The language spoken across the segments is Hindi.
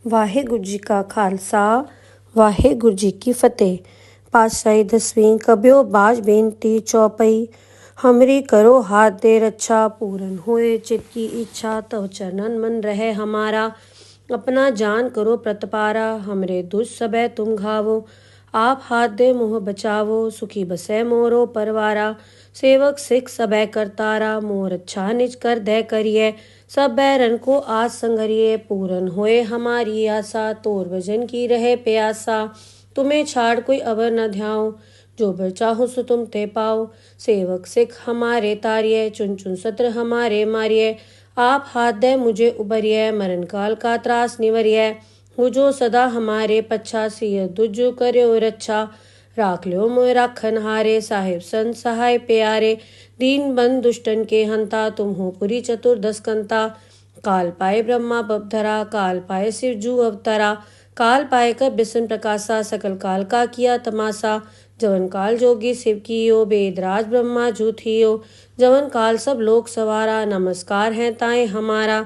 ਵਾਹਿਗੁਰੂ ਜੀ ਕਾ ਖਾਲਸਾ ਵਾਹਿਗੁਰੂ ਜੀ ਕੀ ਫਤਿਹ। ਪਾਤਸ਼ਾਹੀ ਦਸਵੀਂ ਕਬਿਓ ਬਾਜ ਬੇਨਤੀ ਚੌਪਈ। हमरी करो हाथ दे रक्षा, पूरन होए चित की इच्छा, तव चरणन मन रहे हमारा। अपना जान करो प्रतपारा, हमरे दुष्ट सबे तुम घावो। आप हाथ दे मुँह बचावो, सुखी बसे मोरो परवारा। सेवक सिख सबे करतारा, मोर अच्छा निज कर दे करिए। सब बैरन को आज संगरिए, पूरन होए हमारी आशा। तोर भजन की रहे प्यासा, तुम्हें छाड़ कोई अवर न ध्याओ। जो बर चाहो सो तुम ते पाओ। सेवक सिख हमारे तारिये, चुन चुन सत्र हमारे मारिये। आप हाथ दे मुझे उबरिये, मरण काल का त्रास निवरिये। हो जो सदा हमारे पच्छा, सिय दुजो कर्यो रक्षा। राख लो मोय राखन हारे, साहिब संत सहाय प्यारे। दीन बंद दुष्टन के हंता, तुम हो पुरी चतुर्दश कंता। काल पाए ब्रह्मा बपधरा, काल पाए शिव जू अवतरा। काल पाए कर बिसन प्रकाशा, सकल काल का किया तमाशा। जवन काल जोगी शिव कियो, वेदराज ब्रह्मा जू थियो। जवन काल सब लोक सवारा, नमस्कार है ताए हमारा।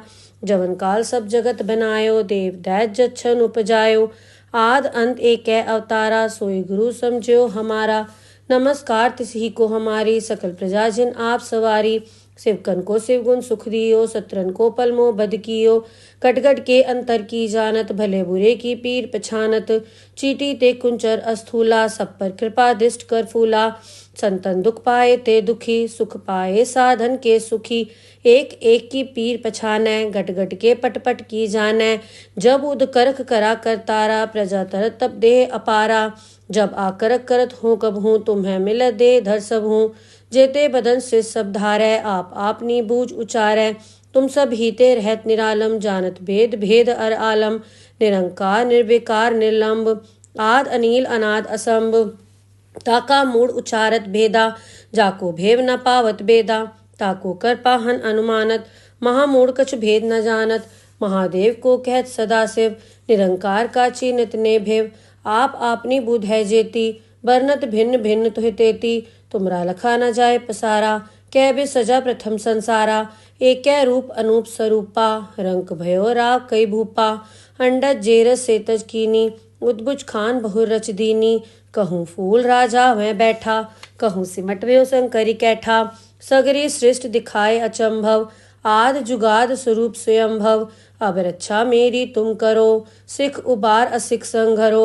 जवन काल सब जगत बनायो, देव दैत जच्छन उपजायो। आद अंत एक अवतारा, सोई गुरु समझो हमारा। नमस्कार तिसही को हमारी, सकल प्रजा जिन आप सवारी। शिवकन को शिव गुण सुख दियो, सत्रन को पलमो बद कियो। कटगट के अंतर की जानत, भले बुरे की पीर पछानत। चीटी ते कुंचर अस्थूला, सब पर कृपा दृष्ट कर फूला। संतन दुख पाए ते दुखी, सुख पाए साधन के सुखी। एक एक की पीर पछानै, गट गट के पट पट की जानै। जब उद करख करा करतारा, प्रजा तरत तब देह अपारा। जब आकरक करत हूँ कब हूँ, तुम्हें मिल दे धर सब हूँ। जेते बदन से सब धारै, आप आपनी बूझ उचारै। तुम सब हीते रहत निरालम, जानत भेद भेद अर आलम। निरंकार निर्विकार निर्लंब, आद अनील अनाद असंभ। ताका मूड उचारत भेदा, जाको भेव न पावत बेदा। ताको कर पाहन अनुमानत, महामूड कछ भेद न जानत। महादेव को कहत सदा शिव, निरंकार का चीनत ने भेव। आप आपनी बुध है जेती, बरनत भिन्न भिन्न तुहि तेती। तुमरा लखा न जाए पसारा, कै बे सजा प्रथम संसारा। एक रूप अनूप स्वरूपा, रंक भयो राव कई भूपा। अंडज जेरस सेतज कीनी, उद्भुज खान बहुर रच दीनी। कहूँ फूल राजा वह बैठा, कहूँ सिमट व्यो शंकरी कैठा। सगरी सृष्ट दिखाए अचंभव, आद जुगाद स्वरूप स्वयंभव। अब रक्षा मेरी तुम करो, सिख उबार असिख संघरो।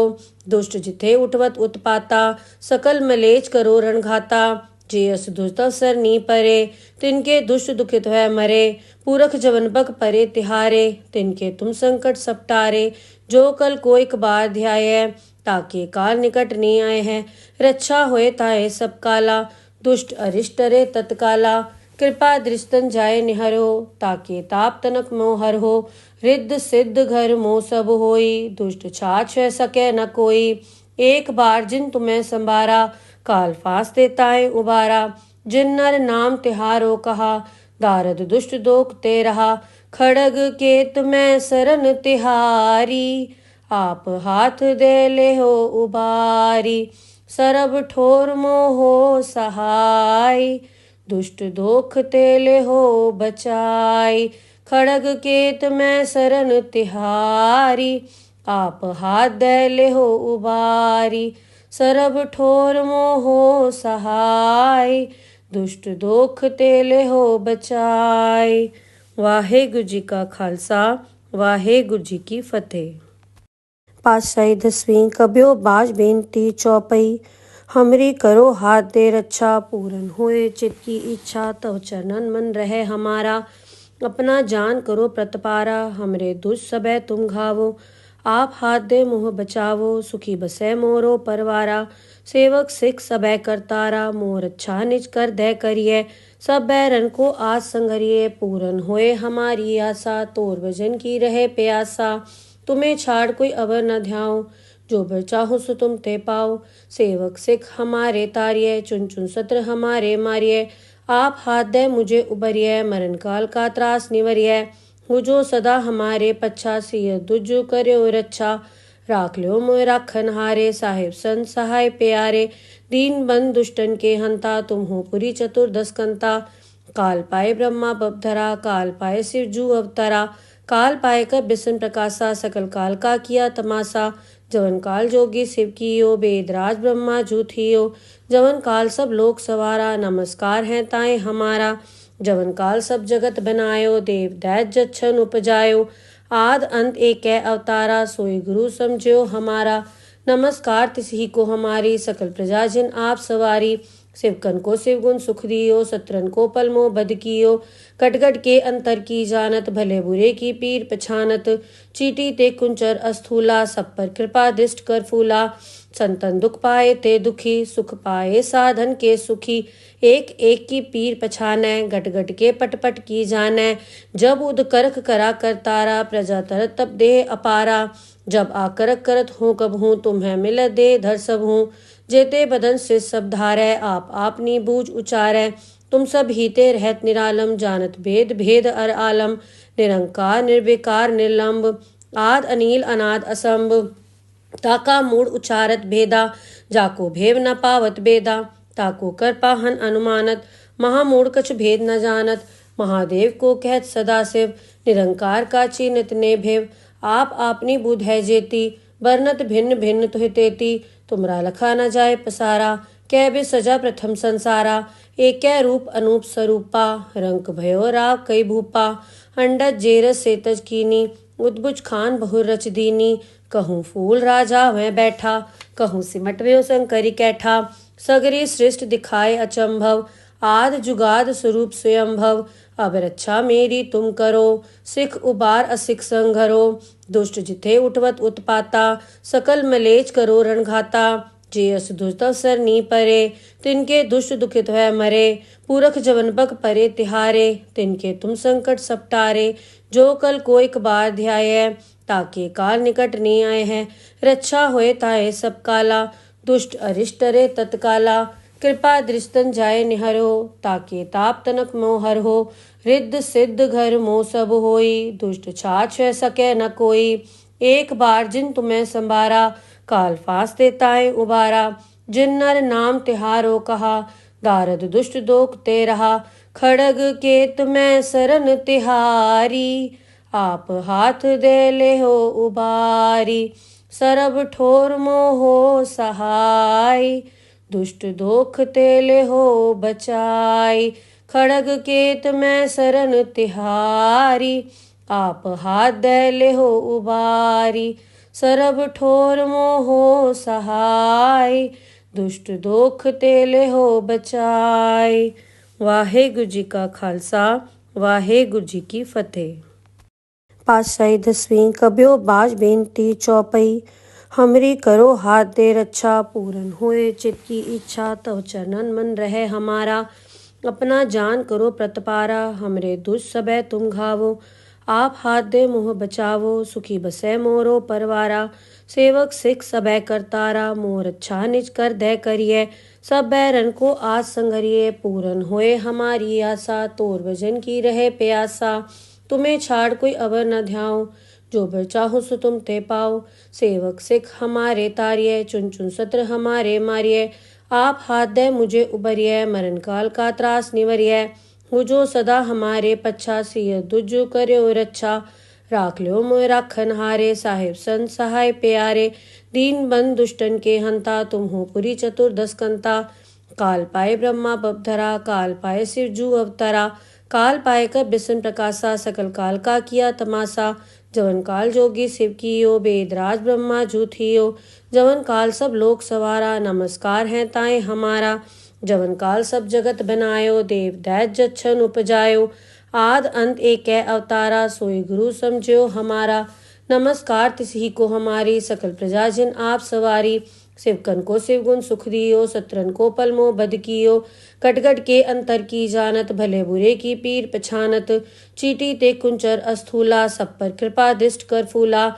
दुष्ट जिथे उठवत उत्पाता, सकल मलेच करो रणघाता। जे अस दुष्ट अवसर नी परे, तिनके दुष्ट दुखित है मरे। पूरख जवन बक परे तिहारे, तिनके तुम संकट सपटारे। जो कल को एक बार ध्याय, ताके काल निकट नहीं आए हैं। रक्षा होए ताए सब काला, दुष्ट अरिष्ट रे तत्काला। कृपा दृष्टन जाए निहरो, ताके ताप तनक मोहर हो। रिद्ध सिद्ध घर मोह सब होई, दुष्ट छाछ सके न कोई। एक बार जिन तुम्हें संभारा, काल फांस देताए उबारा। जिन नर नाम तिहारो कहा, दारद दुष्ट दोख ते रहा। खड़ग केत में सरन तिहारी, आप हाथ दे ले हो उबारी। सरब ठोर मोहो सहाय, दुष्ट दोख ते ले हो बचाई। खड़ग केत में सरन तिहारी, आप हाथ दे ले हो उबारी। सरब ठोर मोहो सहाय, दुष्ट दोख ते ले हो बचाई। वाहेगुरु जी का खालसा वाहेगुरु जी की फतेह। पातशाही दसवीं कबियो बाज बेनती चौपई। हमरी करो हाथ दे रक्षा, पूरन होए चित की इच्छा। तव चरणन मन रहे हमारा। अपना जान करो प्रतपारा, हमरे दुष्ट सबे तुम घावो। आप हाथ दे मुँह बचावो, सुखी बसे मोरो परवारा। सेवक सिख सबे करतारा, मोर अच्छा निज कर दे करिए। सब बैरन को आज संगरिए, पूरन होए हमारी आशा। तोर भजन की रहे प्यासा, तुम्हें छाड़ कोई अवर न ध्याओ। जो बर चाहो सो तुम ते पाओ। सेवक सिख हमारे तारिये, चुन चुन सत्र हमारे मारिये। आप हाथ दे मुझे उबरिये, मरण काल का त्रास निवरिये। हो जो सदा हमारे पच्छा, सिय दुजो कर्यो रक्षा। राख लो मोय राखन हारे, साहिब संत सहाय प्यारे। दीन बंद दुष्टन के हंता, तुम हो पुरी चतुर्दश कंता। काल पाए ब्रह्मा बपधरा, काल पाए शिव जू अवतरा। काल पाए कर बिसन प्रकाशा सकल काल का किया तमाशा। जवन काल जोगी शिव कियो वेदराज ब्रह्मा जूथियो। जवन काल सब लोक सवारा नमस्कार है ताए हमारा। जवन काल सब जगत बनायो देव दैत जच्छन उपजायो। आद अंत एक अवतारा सोई गुरु समझो हमारा। नमस्कार तिसही को हमारी सकल प्रजा जिन आप सवारी। शिवकन को शिवगुण सुख दियो सत्रन को पलमो बद कियो। कटगट के अंतर की जानत भले बुरे की पीर पछानत। चीटी ते कुंचर अस्थूला सब पर कृपा दृष्ट कर फूला। संतन दुख पाए ते दुखी सुख पाए साधन के सुखी। एक एक की पीर पछानै घट घट के पट पट की जानै। जब उद करख करा कर तारा प्रजा तरत तब देह अपारा। जब आकरक करत हूँ कब हूँ तुम्हें मिल दे धर सब हूँ। जेते बदन से सब धारै आप आपनी बूझ उचारै। तुम सब हीते रहत निरालम जानत भेद भेद अर आलम। निरंकार निर्विकार निर्लंब आद अनील अनाद असंभ। ताका मूड उचारत भेदा जाको भेव न पावत बेदा। ताको कर पाहन अनुमानत महामूड कछ भेद न जानत। महादेव को कहत सदा शिव निरंकार का चीनित ने भेव। आप आपनी बुध है जेती बरनत भिन्न भिन्न तुहि तेती। तुमरा लखा न जाए पसारा कै बे सजा प्रथम संसारा। एक रूप अनूप स्वरूपा रंक भयो राव कई भूपा। अंडज जेरस सेतज कीनी उद्भुज खान बहुर रच दीनी। कहूँ फूल राजा वह बैठा कहूँ सिमट व्यो शंकरी कैठा। सगरी सृष्ट दिखाए अचंभव आद जुगाद स्वरूप स्वयंभव। अब रक्षा मेरी तुम करो सिख उबार असिख संघरो। दुष्ट जिथे उठवत उत्पाता सकल मलेच करो रणघाता। जे अस दुष्ट अवसर नी परे तिनके दुष्ट दुखित है मरे। पूरख जवन बग परे तिहारे तिनके तुम संकट सपटारे। जो कल को एक बार ध्याय ताके काल निकट नी आए हैं। रक्षा होए ताए सब काला दुष्ट अरिष्ट रे तत्काला। कृपा दृष्टन जाए निहरो ताके ताप तनक मोहर हो। रिद्ध सिद्ध घर मोह सब होई दुष्ट छाछ सके न कोई। एक बार जिन तुम्हें संभारा काल फास देताए उबारा। जिन नर नाम तिहारो कहा दारद दुष्ट दोख ते रहा। खड़ग केत में सरन तिहारी आप हाथ दे ले हो उबारी। सरब ठोर मोहो सहाय दुष्ट दोख तेले हो बचाई। खड़ग केत में सरन तिहारी आप हाथ दे ले हो उबारी। सरब ठोर मोहो सहाय दुष्ट दोख तेले हो बचाई। वाहेगुरु जी का खालसा वाहेगुरु जी की फतेह। पातशाही 10वीं कब्यो बाज बेनती चौपई। हमरी करो हाथ दे रक्षा पूरन होए चित की इच्छा। तव चरणन मन रहे हमारा अपना जान करो प्रतपारा। हमरे दुष्ट सबे तुम घावो आप हाथ दे मोह बचावो। सुखी बसे मोरो परवारा सेवक सिख सबे करतारा। मोर अच्छा निज कर दे करिए सब बैरन को आज संगरिए। पूरन होए हमारी आशा तोर भजन की रहे प्यासा। तुम्हें छाड़ कोई अवर न ध्याओ जो बर चाहो सो तुम ते पाओ। सेवक सिख हमारे तारिये चुन चुन सत्र हमारे मारिये। आप हाथ दे मुझे उबरिये मरण काल का त्रास निवरिये। हो जो सदा हमारे पच्छा सिय दुजो कर्यो रक्षा। राख लो मोय राखन हारे साहिब संत सहाय प्यारे। दीन बंद दुष्टन के हंता तुम हो पुरी चतुर्दश कंता। काल पाए ब्रह्मा बपधरा काल पाए शिव जू अवतरा। काल पाए कर बिसन प्रकाशा सकल काल का किया तमाशा। जवन काल जोगी शिव कियो वेदराज ब्रह्मा जूथियो। जवन काल सब लोक सवारा नमस्कार है ताए हमारा। जवन काल सब जगत बनायो देव दैत जच्छन उपजायो। आद अंत एक अवतारा सोई गुरु समझो हमारा। नमस्कार तिसही को हमारी सकल प्रजा जिन आप सवारी। शिवकन को शिवगुण सुख दियो सत्रन को पलमो बद कियो। कटगट के अंतर की जानत भले बुरे की पीर पछानत। चीटी ते कुंचर अस्थूला सब पर कृपा दृष्ट कर फूला।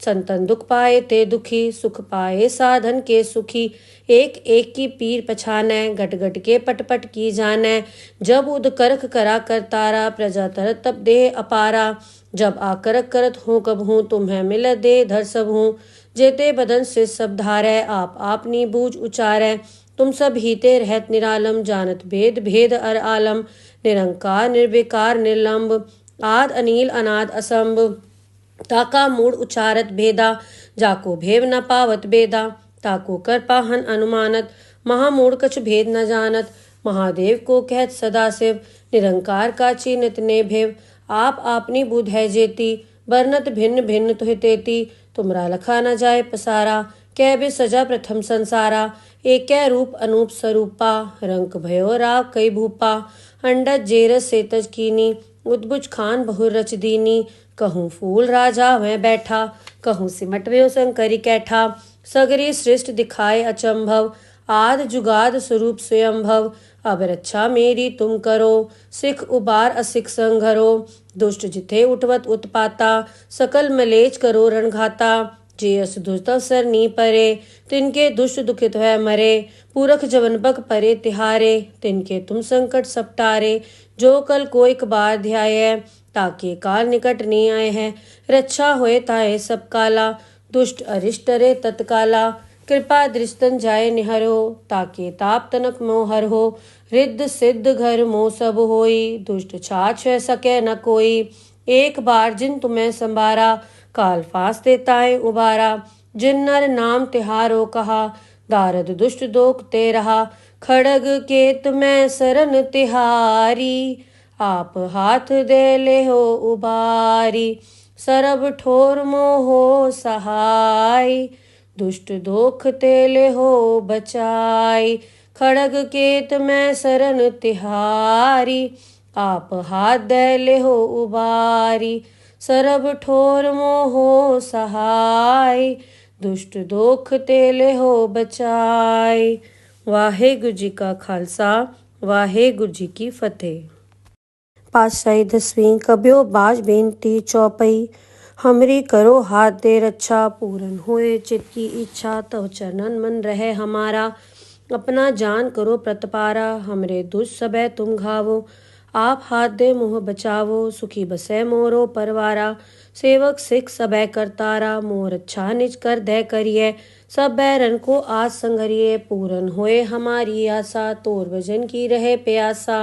संतन दुख पाए ते दुखी सुख पाए साधन के सुखी। एक एक की पीर पछानै घट घट के पट पट की जानै। जब उद करख करा कर तारा प्रजा तरत तब देह अपारा। जब आकरक करत हूँ कब हूँ तुम्हें मिल दे धर सब हूँ। जेते बदन से सब धारै आप आपनी बूझ उचारै। तुम सब हीते रहत निरालम जानत भेद भेद अर आलम। निरंकार निर्विकार निर्लंब आद अनिल अनाद असंभ ताका मूड उचारत भेदा जाको भेव न पावत बेदा ताको कर पाहन अनुमानत महामूड कछ भेद न जानत महादेव को कहत सदाशिव निरंकार का चीनित ने भेव आप आपनी बुध है जेती बरनत भिन्न भिन्न तुहि तेती तुमरा लखा न जाए पसारा कै बे सजा प्रथम संसारा एक रूप अनूप स्वरूपा रंक भयो राव कई भूपा अंडज जेरस सेतज कीनी उद्बुज खान बहु रच दीनी कहूँ फूल राजा वह बैठा कहूँ सिमट व्यो शंकरी कैठा सगरी सृष्ट दिखाए अचंभव आद जुगाद स्वरूप स्वयंभव अब रक्षा मेरी तुम करो सिख उबार असिख संघरो दुष्ट जिथे उठवत उत्पाता सकल मलेच करो रणघाता जे अस दुष्टवसर नी परे तिनके दुष्ट दुखित है मरे पूरख जवन बग परे तिहारे तिनके तुम संकट सपटारे जो कल कोई बार ध्याय ताके काल निकट नहीं आए हैं रक्षा होए ताए सब काला दुष्ट अरिष्ट रे तत्काला कृपा दृष्टन जाए निहरो ताके ताप तनक मोहर हो रिद्ध सिद्ध घर मोह सब होई दुष्ट छाछ है सके न कोई एक बार जिन तुम्हें संभारा काल फास देताए उबारा जिन नर नाम तिहारो कहा दारद दुष्ट दोख ते रहा खड़ग केत में सरन तिहारी आप हाथ दे ले हो उबारी सरब ठोर मोहो सहाय दुष्ट दोख तेले हो बचाई खड़ग केत में सरन तिहारी आप हाथ दे ले हो उबारी सरब ठोर मोहो सहाय दुष्ट दोख तेले हो बचाई। वाहेगुरु जी का खालसा वाहेगुरु जी की फतेह। पातशाही 10वीं कब्यो बाज बेनती चौपई हमरी करो हाथ दे रक्षा पूरन हुए चित की इच्छा तव चरणन मन रहे हमारा अपना जान करो प्रतपारा हमरे दुष्ट सबे तुम घावो आप हाथ दे मुँह बचावो सुखी बसे मोरो परवारा सेवक सिख सबे करतारा मोर अच्छा निज कर दे करिए सब बैरन को आज संघरिए पूरन होए हमारी आशा तोर भजन की रहे प्यासा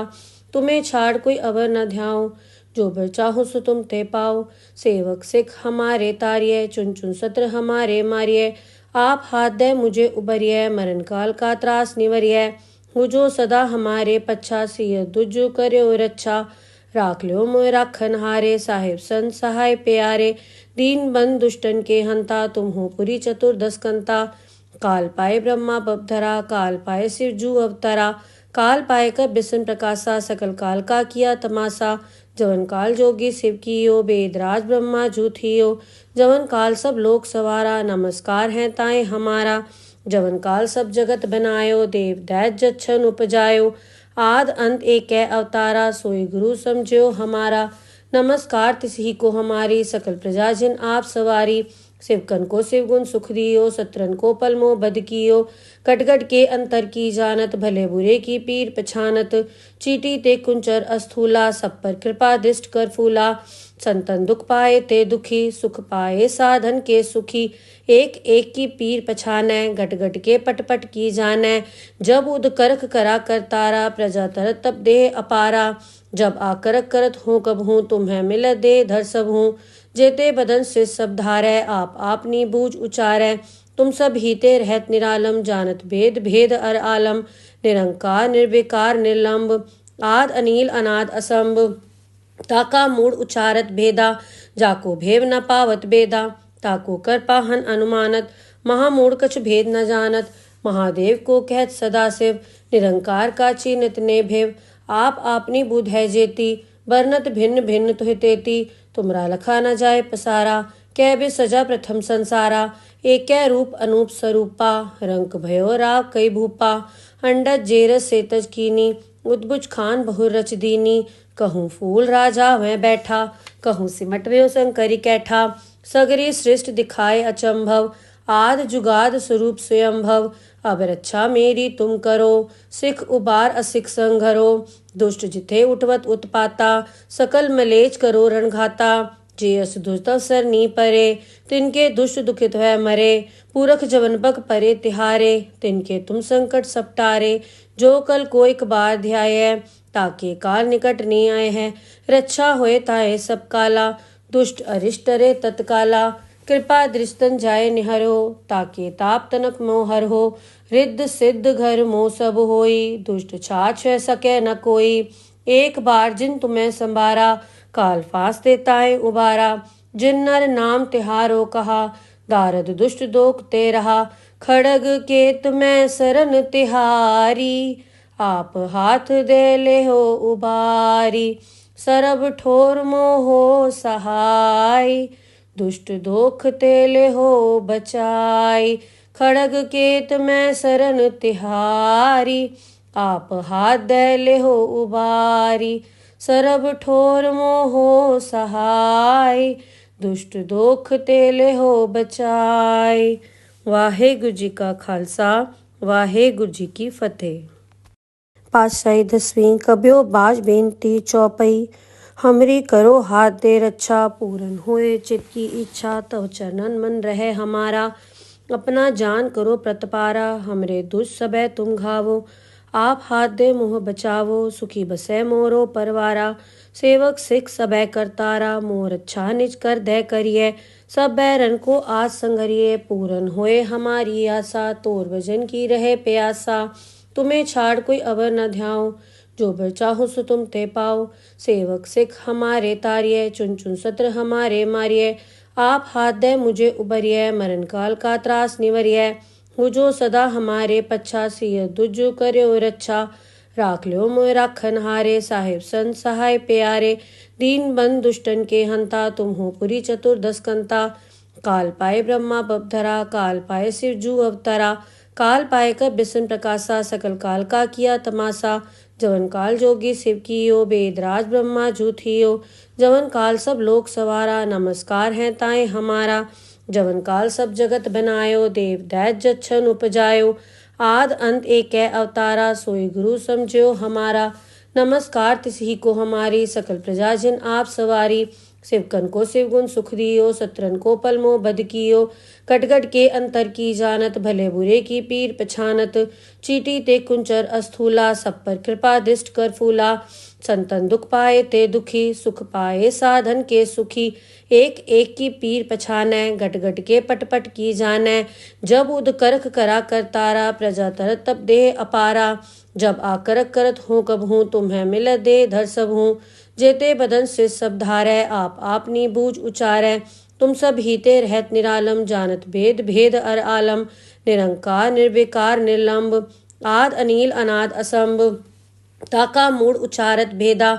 तुम्हें छाड़ कोई अवर न ध्याओ जो बर चाहो सो तुम ते पाओ सेवक सिख हमारे तारिये चुन चुन सत्र हमारे मारिये आप हाथ दे मुझे उबरिये मरण काल का त्रास निवरिये हो जो सदा हमारे पच्छा सिय दुजो कर्यो रक्षा राख लो मोय राखन हारे साहिब संत सहाय प्यारे दीन बंद दुष्टन के हंता तुम हो पुरी चतुर्दश कंता काल पाए ब्रह्मा बपधरा काल पाए शिव जू अवतरा काल पाए कर बिसन प्रकाशा सकल काल का किया तमाशा जवन काल जोगी शिव कियो बेदराज ब्रह्मा जू थियो जवन काल सब लोक सवारा नमस्कार है ताए हमारा जवन काल सब जगत बनायो देव दैत जच्छन उपजायो आद अंत एक अवतारा सोई गुरु समझो हमारा नमस्कार तिसही को हमारी सकल प्रजा जिन आप सवारी शिवकन को शिवगुण सुख दियो सत्रन को पलमो बद कियो कटगट के अंतर की जानत भले बुरे की पीर पछानत चीटी ते कुंचर अस्थूला सब पर कृपा दृष्ट कर फूला संतन दुख पाए ते दुखी सुख पाए साधन के सुखी एक एक की पीर पछाने गट गट के पट पट की जाने जब उद करख करा कर तारा प्रजा तरत तब देह अपारा जब आकरक करत हूँ कब हूँ तुम्हें मिल दे धर सब हूँ जेते बदन से सब धारै आप आपनी बूझ उचारै तुम सब हीते रहत निरालम जानत भेद भेद अर आलम निरंकार निर्विकार निर्लंब आद अनिल अनाद असंभ ताका मूड उचारत भेदा जाको भेव न पावत बेदा ताको कर पाहन अनुमानत महामूड कछ भेद न जानत महादेव को कहत सदाशिव निरंकार का चीनित ने भेव आप आपनी बुध है जेती बरनत भिन्न भिन्न तुहि तेती तुमरा लखा न जाए पसारा कै बे सजा प्रथम संसारा एक रूप अनूप स्वरूपा रंक भयो राव कई भूपा अंडज जेरस सेतज कीनी उद्बुज खान बहु रच दीनी कहूँ फूल राजा वह बैठा कहूँ सिमट व्यो शंकरी कैठा सगरी सृष्ट दिखाए अचंभव आद जुगाद स्वरूप स्वयंभव अब रक्षा मेरी तुम करो सिख उबार असिख संघरो दुष्ट जिथे उठवत उत्पाता सकल मलेच करो रणघाता जे अस दुष्टवसर नी परे तिनके दुष्ट दुखित है मरे पूरख जवन बग परे तिहारे तिनके तुम संकट सपटारे जो कल कोई बार ध्याय ताके काल निकट नहीं आए हैं। रक्षा होए ताए सब काला, दुष्ट अरिष्ट रे तत्काला। कृपा दृष्टन जाए निहरो, ताके ताप तनक मोह हर हो। रिद्ध सिद्ध घर मोह सब होई, दुष्ट छाछ सके न कोई। एक बार जिन तुम्हें संभारा, काल फांस ताए उबारा। जिन नर नाम तिहारो कहा, दारद दुष्ट दोख ते रहा। खड़ग केत में सरन तिहारी, आप हाथ दे ले हो उबारी। सरब ठोर मोहो सहाय, दुष्ट दोख ते ले हो बचाई। खड़ग केत में सरन तिहारी, आप हाथ दे ले हो उबारी। सरब ठोर मोहो सहाय, दुष्ट दोख ते ले हो बचाई। वाहेगुरु जी का खालसा, वाहेगुरु जी की फतेह। पातशाही दसवीं कबियो बाज बेनती चौपई। हमरी करो हाथ दे रक्षा, पूरन होए चित की इच्छा। तव चरणन मन रहे हमारा, अपना जान करो प्रतपारा। हमरे दुष्ट सबे तुम घावो, आप हाथ दे मुँह बचावो। सुखी बसे मोरो परवारा, सेवक सिख सबे करतारा। मोर अच्छा निज कर दे करिए, सब बैरन को आज संगरिए। पूरन होए हमारी आशा, तोर भजन की रहे प्यासा। तुम्हें छाड़ कोई अवर न ध्याओ, जो बर चाहो सो तुम ते पाओ। सेवक सिख हमारे तारिये, चुन चुन सत्र हमारे मारिये। आप हाथ दे मुझे उबरिये, मरण काल का त्रास निवरिये। हो जो सदा हमारे पच्छा, सिय दुजो कर्यो रक्षा। राख लो मोय राखन हारे, साहिब संत सहाय प्यारे। दीन बंद दुष्टन के हंता, तुम हो पुरी चतुर्दश कंता। काल पाए ब्रह्मा बपधरा, काल पाए शिव जू अवतरा। काल पाए कर बिसन प्रकाशा, सकल काल का किया तमाशा। जवन काल जोगी शिव कियो, वेदराज ब्रह्मा जू थियो। जवन काल सब लोक सवारा, नमस्कार है ताए हमारा। जवन काल सब जगत बनायो, देव दैत जच्छन उपजायो। आद अंत एक अवतारा, सोई गुरु समझो हमारा। नमस्कार तिसही को हमारी, सकल प्रजा जिन आप सवारी। शिवकन को शिवगुण सुख दियो, सत्रन को पलमो बद कियो। कटगट के अंतर की जानत, भले बुरे की पीर पछानत। चीटी ते कुंचर अस्थूला, सब पर कृपा दृष्ट कर फूला। संतन दुख पाए ते दुखी, सुख पाए साधन के सुखी। एक एक की पीर पछानै, गट गट के पट पट की जानै। जब उद करख करा करतारा, प्रजा तरत तब देह अपारा। जब आकरक करत हूँ कब हूँ, तुम्हें मिल दे धर सब हूँ। जेते बदन से सब धारै, आप आपनी बूझ उचारै। तुम सब हीते रहत निरालम, जानत भेद भेद अर आलम। निरंकार निर्विकार निर्लंब, आद अनील अनाद असंभ। ताका मूड उचारत भेदा,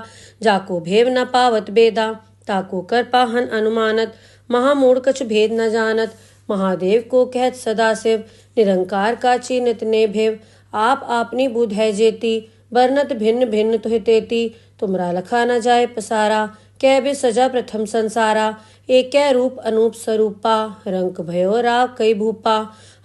जाको भेव न पावत बेदा। ताको कर पाहन अनुमानत, महामूढ़ कछ भेद न जानत। महादेव को कहत सदा शिव, निरंकार का चिन्हत ने भेव। आप आपनी बुध है जेती, बरनत भिन्न भिन्न तुहि तेती। तुमरा लखा न जाए पसारा, कै बे सजा प्रथम संसारा। एक रूप अनूप स्वरूपा, रंक भयो राव कई भूपा।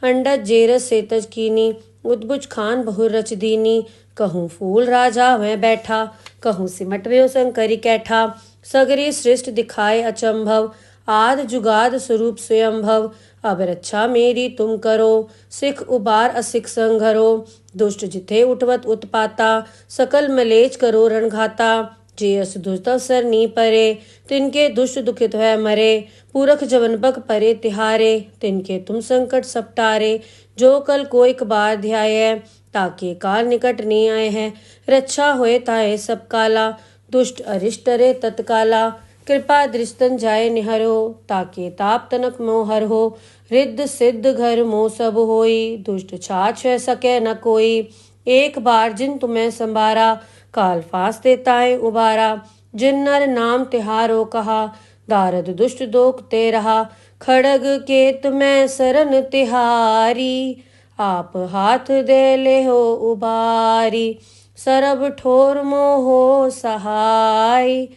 अंडज जेरस सेतज कीनी, उद्भुज खान बहुर रच दीनी। कहूँ फूल राजा वह बैठा, कहूँ सिमट व्यो शंकरी कैठा। सगरी सृष्ट दिखाए अचंभव, आद जुगाद स्वरूप स्वयंभव। अब रक्षा मेरी तुम करो, सिख उबार असिख संघरो। दुष्ट जिथे उठवत उत्पाता, सकल मलेच करो रणघाता। जे अस दुष्ट अवसर नी परे, तिनके दुष्ट दुखित है मरे। पुरख जवन बक परे तिहारे, तिनके तुम संकट सपटारे। जो कल को एक बार ध्याय, ताके काल निकट नहीं आए हैं। रक्षा होए ताए सब काला, दुष्ट अरिष्ट रे तत्काला। कृपा दृष्टन जाए निहरो, ताके ताप तनक मोह हर हो। रिद्ध सिद्ध घर मोह सब होई, दुष्ट छाछ सके न कोई। एक बार जिन तुम्हें संभारा, काल फांस ताए उबारा। जिन नर नाम तिहारो कहा, दारद दुष्ट दोख ते रहा। खड़ग केत में सरन तिहारी, आप हाथ दे ले हो उबारी। सरब ठोर मोहो सहाय,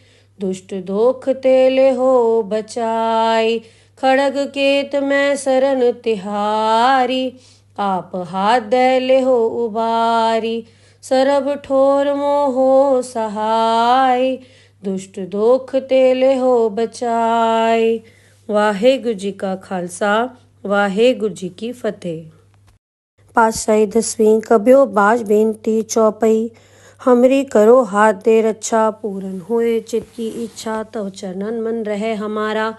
दुष्ट दोख ते ले हो बचाई। खड़ग केत में सरन तिहारी, आप हाथ दे ले हो उबारी। सरब ठोर मोहो सहाय, दुष्ट दोख ते ले हो बचाई। वाहेगुरु जी का खालसा, वाहेगुरु जी की फतेह। पातशाही दसवीं कबियो बाज बेनती चौपई। हमरी करो हाथ दे रक्षा, पूरन होए चित की इच्छा, तव चरणन मन रहे हमारा।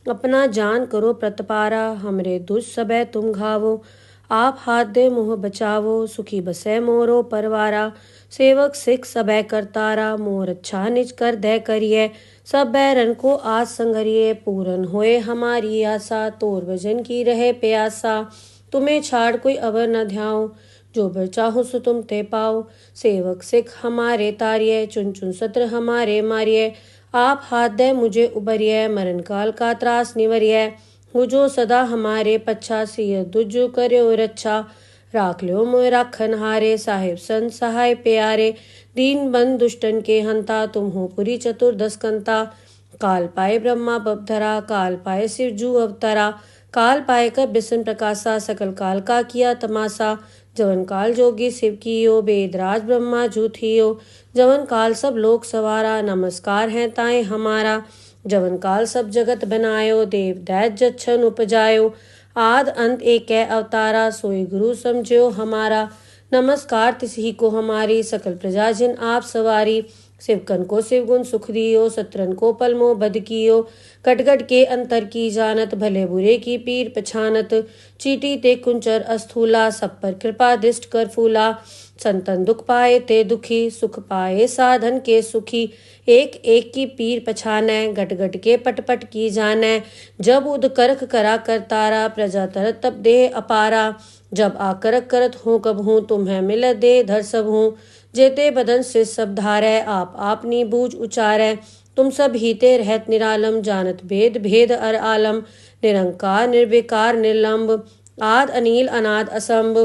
अपना जान करो प्रतपारा, हमरे दुष्ट सबे तुम घावो। आप हाथ दे मुँह बचावो, सुखी बसे मोरो परवारा। सेवक सिख सबे करतारा, मोर अच्छा निज कर दे करिए। सब बैरन को आज संगरिए, पूरन होए हमारी आशा। तोर भजन की रहे प्यासा, तुम्हें छाड़ कोई अवर न ध्याओ। जो बर चाहो सो तुम ते पाओ। सेवक सिख हमारे तारिये, चुन चुन सत्र हमारे मारिये। आप हाथ दे मुझे उबरिये, मरण काल का त्रास निवरिये। हो जो सदा हमारे पच्छा, सिय दुज कर्यो रक्षा। राख ल्यो मोय राखन हारे, साहिब संत सहाय प्यारे। दीन बंद दुष्टन के हंता, तुम हो पुरी चतुर्दश कंता। काल पाए ब्रह्मा बपधरा, काल पाए शिव जू अवतरा। काल पाए कर बिसन प्रकाशा, सकल काल का किया तमाशा। जवन काल जोगी शिव कियो, बेदराज ब्रह्मा जू थियो। जवन काल सब लोक सवारा, नमस्कार है ताए हमारा। जवन काल सब जगत बनायो, देव दैत जच्छन उपजायो। आद अंत एक अवतारा, सोई गुरु समझो हमारा। नमस्कार तिसही को हमारी, सकल प्रजा जिन आप सवारी। शिवकन को शिवगुण सुख दियो, सत्रन को पलमो बद कियो। कटगट के अंतर की जानत, भले बुरे की पीर पछानत। चीटी ते कुंचर अस्थूला, सब पर कृपा दृष्ट कर फूला। संतन दुख पाए ते दुखी, सुख पाए साधन के सुखी। एक एक की पीर पछानै, घट घट के पट पट की जानै। जब उद करख करा करतारा, प्रजा तरत तब देह अपारा। जब आकरक करत हूँ कब हूँ, तुम्हें मिल दे धर सब हूँ। जेते बदन से सब धारै, आप आपनी बूझ उचारै। तुम सब हीते रहत निरालम, जानत भेद भेद अर आलम। निरंकार निर्विकार निर्लंब, आद अनील अनाद असंभ।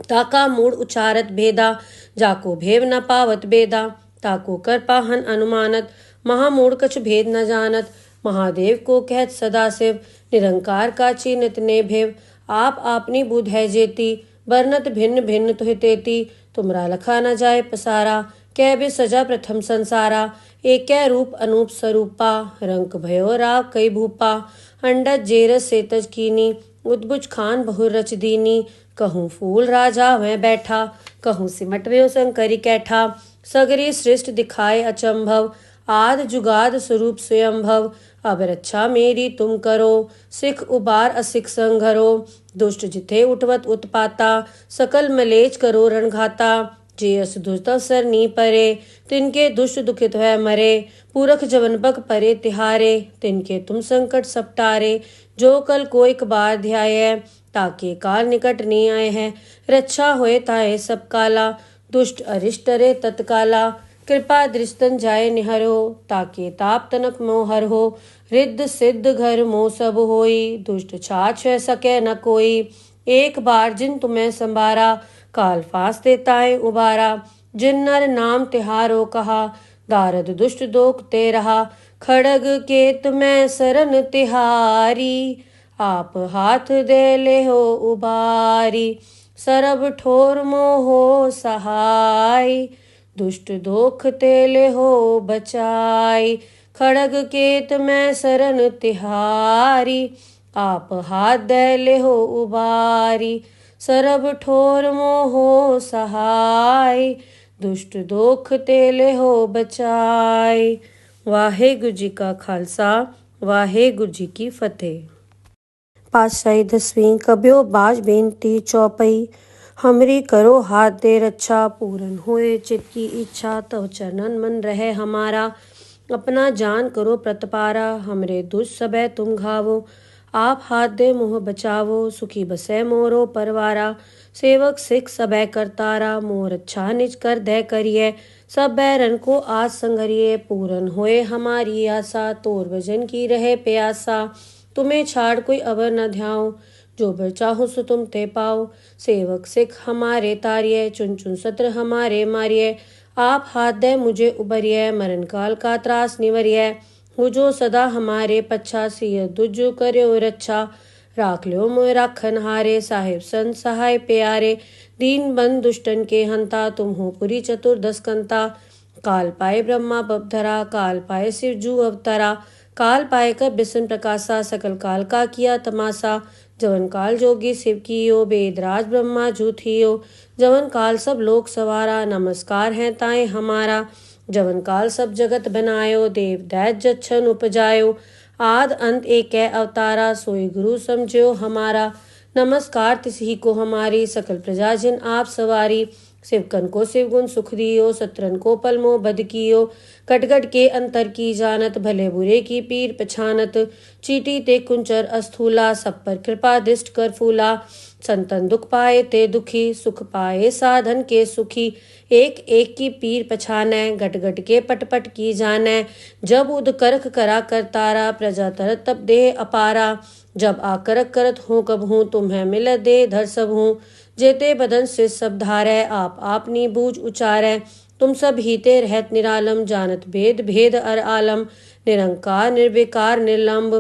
ताका मूड उचारत भेदा, जाको भेव न पावत बेदा। ताको कर पाहन अनुमानत, महामूढ़ कछ भेद न जानत। महादेव को कहत सदा शिव, निरंकार का चीनत ने भेव। आप आपनी बुध है जेती, बरनत भिन्न भिन्न तुहि तेती। तुमरा लखा न जाए पसारा, कै भी सजा प्रथम संसारा। एक रूप अनूप स्वरूपा, रंक भयो राव कई भूपा। अंडज जेरस सेतज कीनी, उद्भुज खान बहुर रच दीनी। कहूँ फूल राजा वह बैठा, कहूँ सिमट व्यो शंकरी कैठा। सगरी सृष्ट दिखाए अचंभव, आद जुगाद स्वरूप स्वयंभव। अब रक्षा मेरी तुम करो, सिख उबार असिख संघरो। दुष्ट जिथे उठवत उत्पाता, सकल मलेच करो रणघाता। जे अस दुष्ट अवसर नी परे, तिनके दुष्ट दुखित है मरे। पूरख जवन बग परे तिहारे, तिनके तुम संकट सपटारे। जो कल को एक बार ध्याय, ताके काल निकट नहीं आए हैं। रक्षा होए ताए सब काला, दुष्ट अरिष्ट रे तत्काला। कृपा दृष्टन जाए निहरो, ताके ताप तनक मोहर हो। रिद्ध सिद्ध घर मोह सब होई, दुष्ट छाछ सके न कोई। एक बार जिन तुम्हें संभारा, काल फास देताए उबारा। जिन नर नाम तिहारो कहा, दारद दुष्ट दोख ते रहा। खड़ग केत में सरन तिहारी, आप हाथ दे ले हो उबारी। सरब ठोर मोहो सहाय, दुष्ट दोख ते ले हो बचाई। खड़ग केत में सरन तिहारी, आप हाथ दे ले हो उबारी। सरब ठोर मोहो सहाय, दुष्ट दोख ते ले हो बचाई। वाहेगुरु जी का खालसा, वाहेगुरु जी की फतेह। पातशाही दसवीं कब्यो बाज बेनती चौपई। हमरी करो हाथ दे रक्षा, पूरन होए चित की इच्छा। तव चरणन मन रहे हमारा। अपना जान करो प्रतपारा, हमरे दुष्ट सबे तुम घावो। आप हाथ दे मुँह बचावो, सुखी बसे मोरो परवारा। सेवक सिख सबे करतारा, मोर अच्छा निज कर दे करिए। सब बैरन को आज संगरिए, पूरन होए हमारी आशा। तोर भजन की रहे प्यासा, तुम्हें छाड़ कोई अवर न ध्याओ। जो बर चाहो सो तुम ते पाओ। सेवक सिख हमारे तारिये, चुन चुन सत्र हमारे मारिये। आप हाथ दे मुझे उबरिये, मरण काल का त्रास निवरिये। हो जो सदा हमारे पच्छा, सिय दुज कर्यो रक्षा। राख ल्यो मोय राखन हारे, साहिब संत सहाय प्यारे। दीन बंद दुष्टन के हंता, तुम हो पुरी चतुर्दश कंता। काल पाए ब्रह्मा बपधरा, काल पाए शिव जू अवतरा। काल पाए कर बिसन प्रकाशा सकल काल का किया तमाशा। जवन काल जोगी शिव कियो वेदराज ब्रह्मा जूथियो। जवन काल सब लोक सवारा नमस्कार है ताए हमारा। जवन काल सब जगत बनायो देव दैत जच्छन उपजायो। आद अंत एक अवतारा सोई गुरु समझो हमारा। नमस्कार तिसही को हमारी सकल प्रजा जिन आप सवारी। शिवकन को शिवगुण सुख दियो सत्रन को पलमो बद कियो। कटगट के अंतर की जानत भले बुरे की पीर पछानत। चीटी ते कुंचर अस्थूला सब पर कृपा दृष्ट कर फूला। संतन दुख पाए ते दुखी सुख पाए साधन के सुखी। एक एक की पीर पछानै घट घट के पट पट की जानै। जब उद करख करा कर तारा प्रजा तरत तब देह अपारा। जब आकरक करत हूँ कब हूँ तुम्हें मिल दे धर सब हूँ। जेते बदन से सब धारै आप आपनी बूझ उचारै। तुम सब हीते रहत निरालम जानत भेद भेद अर आलम। निरंकार निर्विकार निर्लंब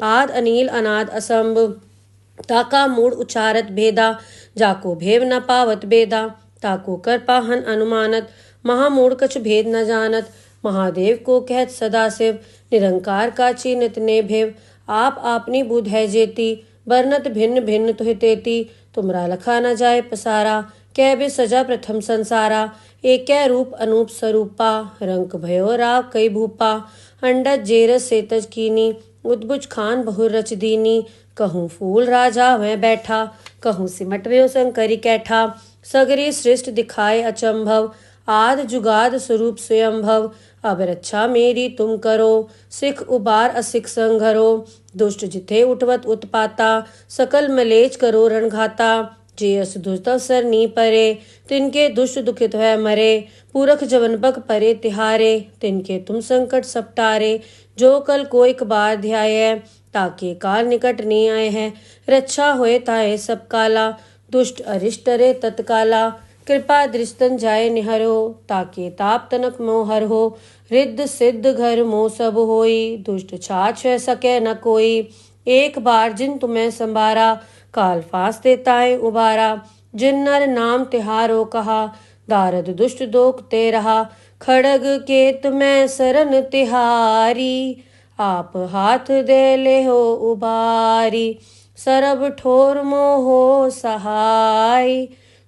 आद अनील अनाद असंभ। ताका मूड उचारत भेदा जाको भेव न पावत बेदा। ताको कर पाहन अनुमानत महामूढ़ कछ भेद न जानत। महादेव को कहत सदा शिव निरंकार का चीनित ने भेव। आप आपनी बुध है जेती बरनत भिन्न भिन्न तुहि तेती। तुमरा लखा न जाए पसारा कै बे सजा प्रथम संसारा। एक रूप अनूप स्वरूपा रंक भयो राव कई भूपा। अंडज जेरस सेतज कीनी उद्भुज खान बहु रच दीनी। कहूँ फूल राजा वह बैठा कहूँ सिमट व्यो शंकरी कैठा। सगरी सृष्ट दिखाए अचंभव आद जुगाद स्वरूप स्वयंभव। अब रक्षा मेरी तुम करो सिख उबार असिख संघरो। दुष्ट जिथे उठवत उत्पाता सकल मलेच करो रणघाता। जे अस दुष्ट अवसर नी परे तिनके दुष्ट दुखित है मरे। पूरख जवन बग परे तिहारे तिनके तुम संकट सपटारे। जो कल को एक बार ध्याय ताके काल निकट नी आए हैं। रक्षा होए ताए सब काला दुष्ट अरिष्ट रे तत्काला। कृपा दृष्टन जाए निहरो ताके ताप तनक मोहर हो। रिद्ध सिद्ध घर मोह सब होई दुष्ट छाछ सके न कोई। एक बार जिन तुम्हें संभारा काल फांस देताए उबारा। जिन नर नाम तिहारो कहा दारद दुष्ट दोख ते रहा। खड़ग केत में सरन तिहारी आप हाथ दे ले हो उबारी। सरब ठोर मोहो सहाय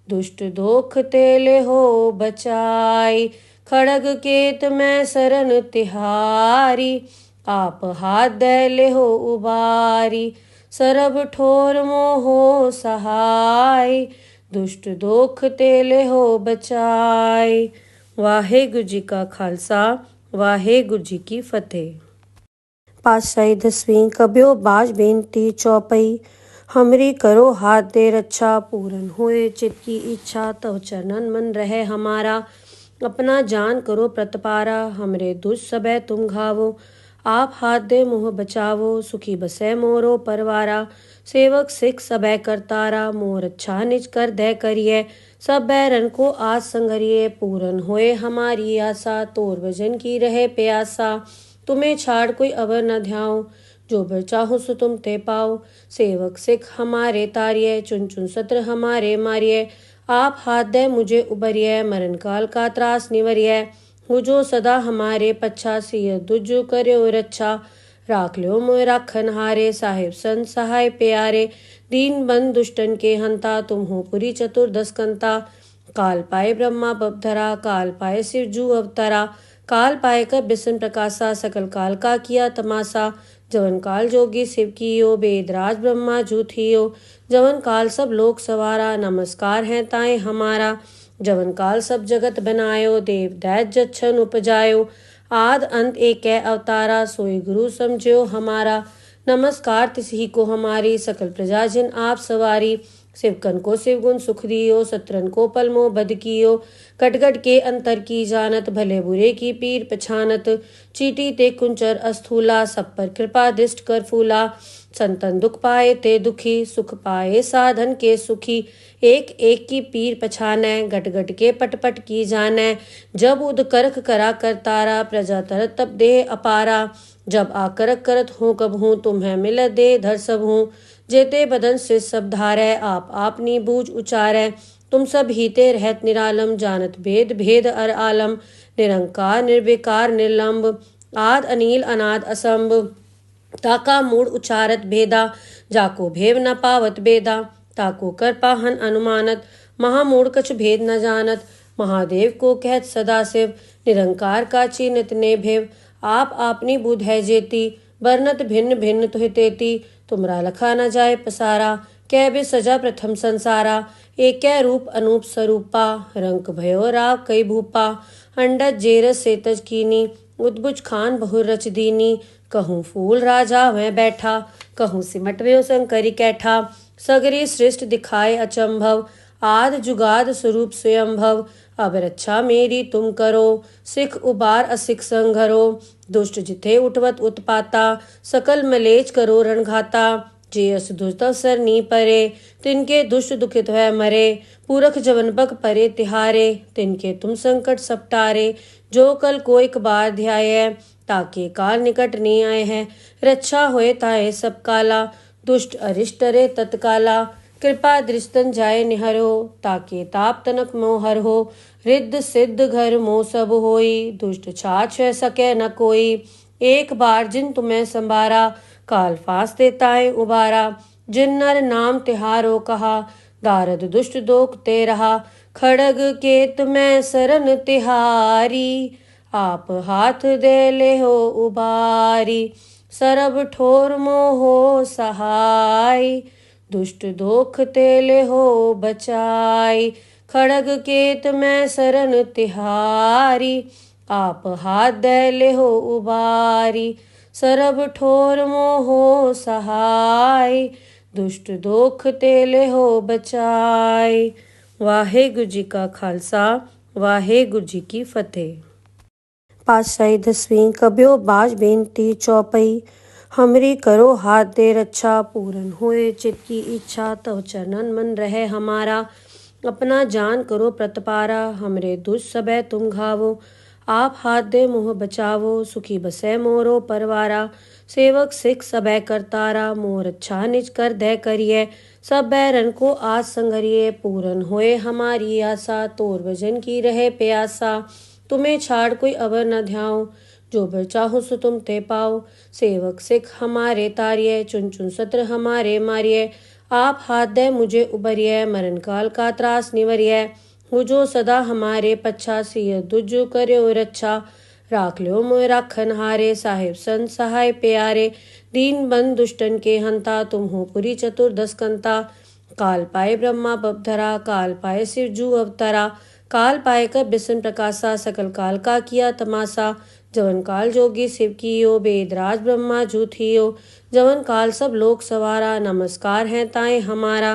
दुष्ट दोख तेले हो बचाई। खड़ग केत में सरन तिहारी आप हाथ दे ले हो उबारी। सरब ठोर मोहो सहाय दुष्ट दोख तेले हो बचाई। वाहेगुरु जी का खालसा वाहेगुरु जी की फतेह। पातशाही 10वीं कब्यो बाज बेनती चौपई। हमरी करो हाथ दे रक्षा पूरन होए चित की इच्छा। तव चरणन मन रहे हमारा अपना जान करो प्रतपारा। हमरे दुष्ट सबे तुम घावो आप हाथ दे मोह बचावो। सुखी बसे मोरो परवारा सेवक सिख सबे करतारा। मोर अच्छा निज कर दे करिए सब बैरन को आज संगरिए। पूरन होए हमारी आशा तोर भजन की रहे प्यासा। तुम्हें छाड़ कोई अवर न ध्याओ जो बर चाहो सो तुम ते पाओ। सेवक सिख हमारे तारिये चुन चुन सत्र हमारे मारिये। आप हाथ दे मुझे उबरिये मरण काल का त्रास निवरिये। हो जो सदा हमारे पच्छा सिय दुजो कर्यो रक्षा। राख लो मोय राखन हारे साहिब संत सहाय प्यारे। दीन बंद दुष्टन के हंता तुम हो पुरी चतुर्दश कंता। काल पाए ब्रह्मा बपधरा काल पाए शिव जू अवतरा। काल पाए कर बिसन प्रकाशा सकल काल का किया तमाशा। जवन काल जोगी शिव कियो वेदराज ब्रह्मा जूथियो। जवन काल सब लोक सवारा नमस्कार है ताए हमारा। जवन काल सब जगत बनायो देव दैत जच्छन उपजायो। आद अंत एक अवतारा सोई गुरु समझो हमारा। नमस्कार तिसही को हमारी सकल प्रजा जिन आप सवारी। शिवकन को शिवगुण सुख दियो सत्रन को पलमो बद कियो। कटगट के अंतर की जानत भले बुरे की पीर पछानत। चीटी ते कुंचर अस्थूला सब पर कृपा दृष्ट कर फूला। संतन दुख पाए ते दुखी सुख पाए साधन के सुखी। एक एक की पीर पछानै घट घट के पट पट की जानै। जब उद करख करा कर तारा प्रजा तरत तब देह अपारा। जब आकरक करत हूँ कब हूँ तुम्हें मिल दे धर सब हूँ। जेते बदन से सब धारै आप आपनी बूझ उचारै। तुम सब हीते रहत निरालम जानत भेद भेद अर आलम। निरंकार निर्विकार निर्लंब आद अनिल अनाद असंभ ताका मूड उचारत भेदा जाको भेव न पावत बेदा ताको कर पाहन अनुमानत महामूड कछ भेद न जानत महादेव को कहत सदाशिव निरंकार का चीनित ने भेव आप आपनी बुध है जेती बरनत भिन्न भिन्न तुहि तेती तुमरा लखा न जाए पसारा कै बे सजा प्रथम संसारा एक रूप अनूप स्वरूपा रंक भयो राव कई भूपा अंडज जेरस सेतज कीनी उद्बुज खान बहुर रच दीनी कहूँ फूल राजा वह बैठा कहूँ सिमटव्यो शंकरी कैठा सगरी सृष्ट दिखाए अचंभव आद जुगाद स्वरूप स्वयंभव अब रक्षा मेरी तुम करो सिख उबार असिख संघरो दुष्ट जिथे उठवत उत्पाता सकल मलेच करो रणघाता जे अस दुष्टवसर नी परे तिनके दुष्ट दुखित है मरे पूरख जवनबक परे तिहारे तिनके तुम संकट सपटारे जो कल को एक बार ध्याय ताके काल निकट नहीं आए हैं रक्षा होए ताए सब काला दुष्ट अरिष्ट रे तत्काला कृपा दृष्टन जाए निहरो ताके ताप तनक मोहर हो रिद्ध सिद्ध घर मोह सब होई दुष्ट छाछ है सके न कोई एक बार जिन तुम्हें संभारा काल फांस देताए उबारा जिन नर नाम तिहारो कहा दारद दुष्ट दोख ते रहा खड़ग के तुम्हें सरन तिहारी आप हाथ दे ले हो उबारी सरब ठोर मोहो सहाय दुष्ट दोख तेले हो बचाई खड़ग केत में सरन तिहारी आप हाथ दे ले हो उबारी सरब ठोर मोहो सहाय दुष्ट दोख तेले हो बचाई। वाहेगुरु जी का खालसा वाहेगुरु जी की फतेह। पातशाही दसवीं कब्यो बाज बेनती चौपई हमरी करो हाथ दे रक्षा पूरन होए चित की इच्छा तव चरणन मन रहे हमारा अपना जान करो प्रतपारा हमरे दुष्ट सबे तुम घावो आप हाथ दे मुँह बचावो सुखी बसे मोरो परवारा सेवक सिख सबे करतारा मोर अच्छा निज कर दे करिए सब बैरन को आज संगरिए पूरन होए हमारी आशा तोर वजन की रहे प्यासा तुम्हें छाड़ कोई अवर न ध्याओ जो बर चाहो सो तुम ते पाओ सेवक सिख हमारे तारिये चुन चुन सत्र हमारे मारिये आप हाथ दे मुझे उबरिये मरण काल का त्रास निवरिये हो जो सदा हमारे पच्छा सिय दुजो कर्यो रक्षा राख लो मोय राखन हारे साहिब संत सहाय प्यारे दीन बंद दुष्टन के हंता तुम हो पुरी चतुर्दश कंता काल पाए ब्रह्मा बपधरा काल पाए शिव जू अवतरा काल पाए कर बिसन प्रकाशा सकल काल का किया तमाशा जवन काल जोगी शिव कियो बेदराज ब्रह्मा जू थियो जवन काल सब लोक सवारा नमस्कार है ताए हमारा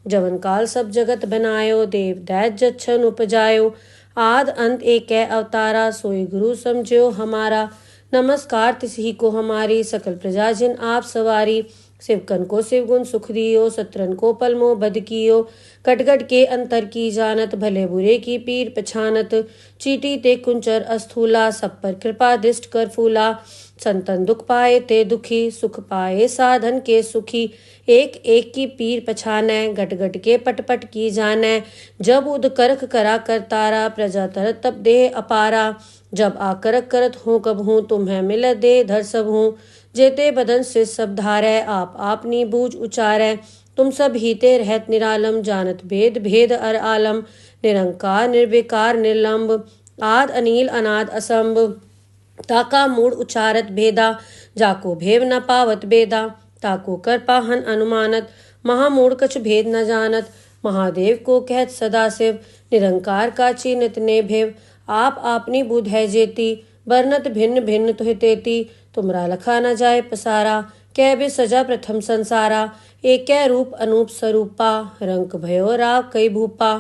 जवन काल सब जगत बनायो देव दैत जच्छन उपजायो आद अंत एक अवतारा सोई गुरु समझो हमारा नमस्कार तिसही को हमारी सकल प्रजा जिन आप सवारी शिवकन को शिवगुण सुख दियो सत्रन को पलमो बद कियो कटगट के अंतर की जानत भले बुरे की पीर पछानत चीटी ते कुंचर अस्थूला सब पर कृपा दृष्ट कर फूला संतन दुख पाए ते दुखी सुख पाए साधन के सुखी एक एक की पीर पछाने गट गट के पट पट की जाने जब उद करख करा कर तारा प्रजा तरत तब देह अपारा जब आकरक करत हूँ कब हूँ तुम्हें मिल दे धर सब हूँ जेते बदन से सब धारै आप आपनी बूझ उचारै तुम सब हीते रहत निरालम जानत भेद भेद अर आलम निरंकार निर्विकार निर्लंब आद अनिल अनाद असंभ ताका मूड उचारत भेदा जाको भेव न पावत बेदा ताको कर पाहन अनुमानत महामूड कछ भेद न जानत महादेव को कहत सदाशिव निरंकार का चीनित ने भेव आप आपनी बुध है जेती बरनत भिन्न भिन्न तुहि तेती तुमरा लखा न जाए पसारा कै बे सजा प्रथम संसारा एक रूप अनूप स्वरूपा रंक भयो राव कई भूपा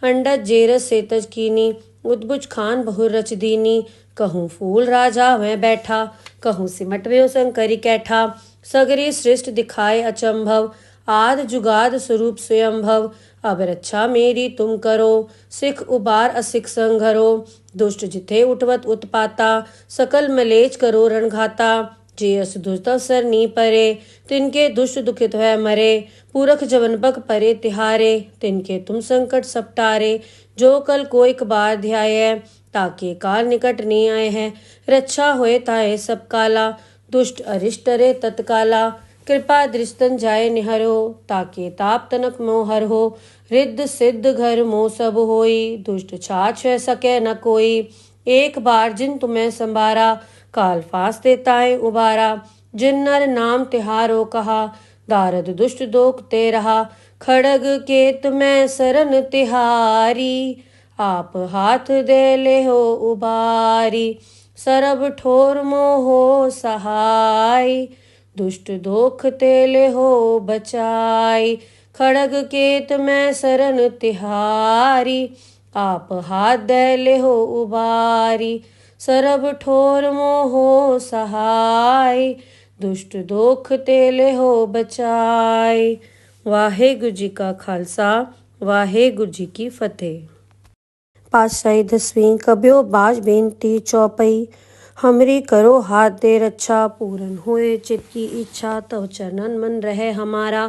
अंडज जेरस सेतज कीनी उद्बुज खान बहुर रच दीनी कहूँ फूल राजा वह बैठा कहूँ सिमटव्यो शंकरी कैठा सगरी सृष्ट दिखाए अचंभव आद जुगाद स्वरूप स्वयंभव अब रक्षा मेरी तुम करो सिख उबार असिख संघरो दुष्ट जिथे उठवत उत्पाता सकल मलेच करो रणघाता जे अस दुष्टवसर नी परे तिनके दुष्ट दुखित है मरे पूरख जवनबक परे तिहारे तिनके तुम संकट सपटारे जो कल को एक बार ध्याय ताके काल निकट नहीं आए हैं। रक्षा होए ताए सब काला, दुष्ट अरिष्ट रे तत्काला। कृपा दृष्टन जाए निहरो, ताके ताप तनक मोह हर हो। रिद्ध सिद्ध घर मोह सब होई, दुष्ट छाछ सके न कोई। एक बार जिन तुम्हें संभारा, काल फास देताए उबारा। जिन नर नाम तिहारो कहा, दारद दुष्ट दोख ते रहा। खड़ग केत में सरन तिहारी, आप हाथ दे ले हो उबारी। सरब ठोर मोहो सहाय, दुष्ट दोख ते ले हो बचाई। खड़ग केत में सरन तिहारी, आप हाथ दे ले हो उबारी। सरब ठोर मोहो सहाय, दुष्ट दोख ते ले हो बचाई। वाहेगुरु जी का खालसा, वाहेगुरु जी की फतेह। पातशाही दसवीं कबियो बाज बेनती चौपई। हमरी करो हाथ दे रक्षा, पूरन होए चित की इच्छा। तव चरणन मन रहे हमारा,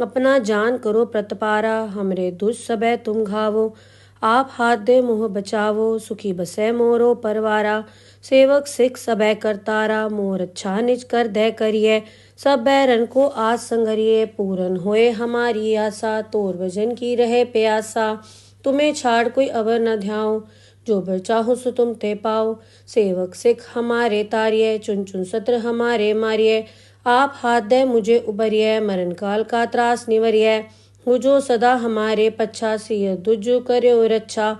अपना जान करो प्रतपारा। हमरे दुष्ट सबे तुम घावो, आप हाथ दे मोह बचावो। सुखी बसे मोरो परवारा, सेवक सिख सबे करतारा। मोर अच्छा निज कर दे करिए, सब बैरन को आज संगरिए। पूरन होए हमारी आशा, तोर भजन की रहे प्यासा। तुम्हें छाड़ कोई अवर न ध्याओ, जो बर चाहो सो तुम ते पाओ। सेवक सिख हमारे तारिये, चुन चुन सत्र हमारे मारिये। आप हाथ दे मुझे उबरिये, मरण काल का त्रास निवरिये। हो जो सदा हमारे पच्छा, सिय दुजु करो रक्षा।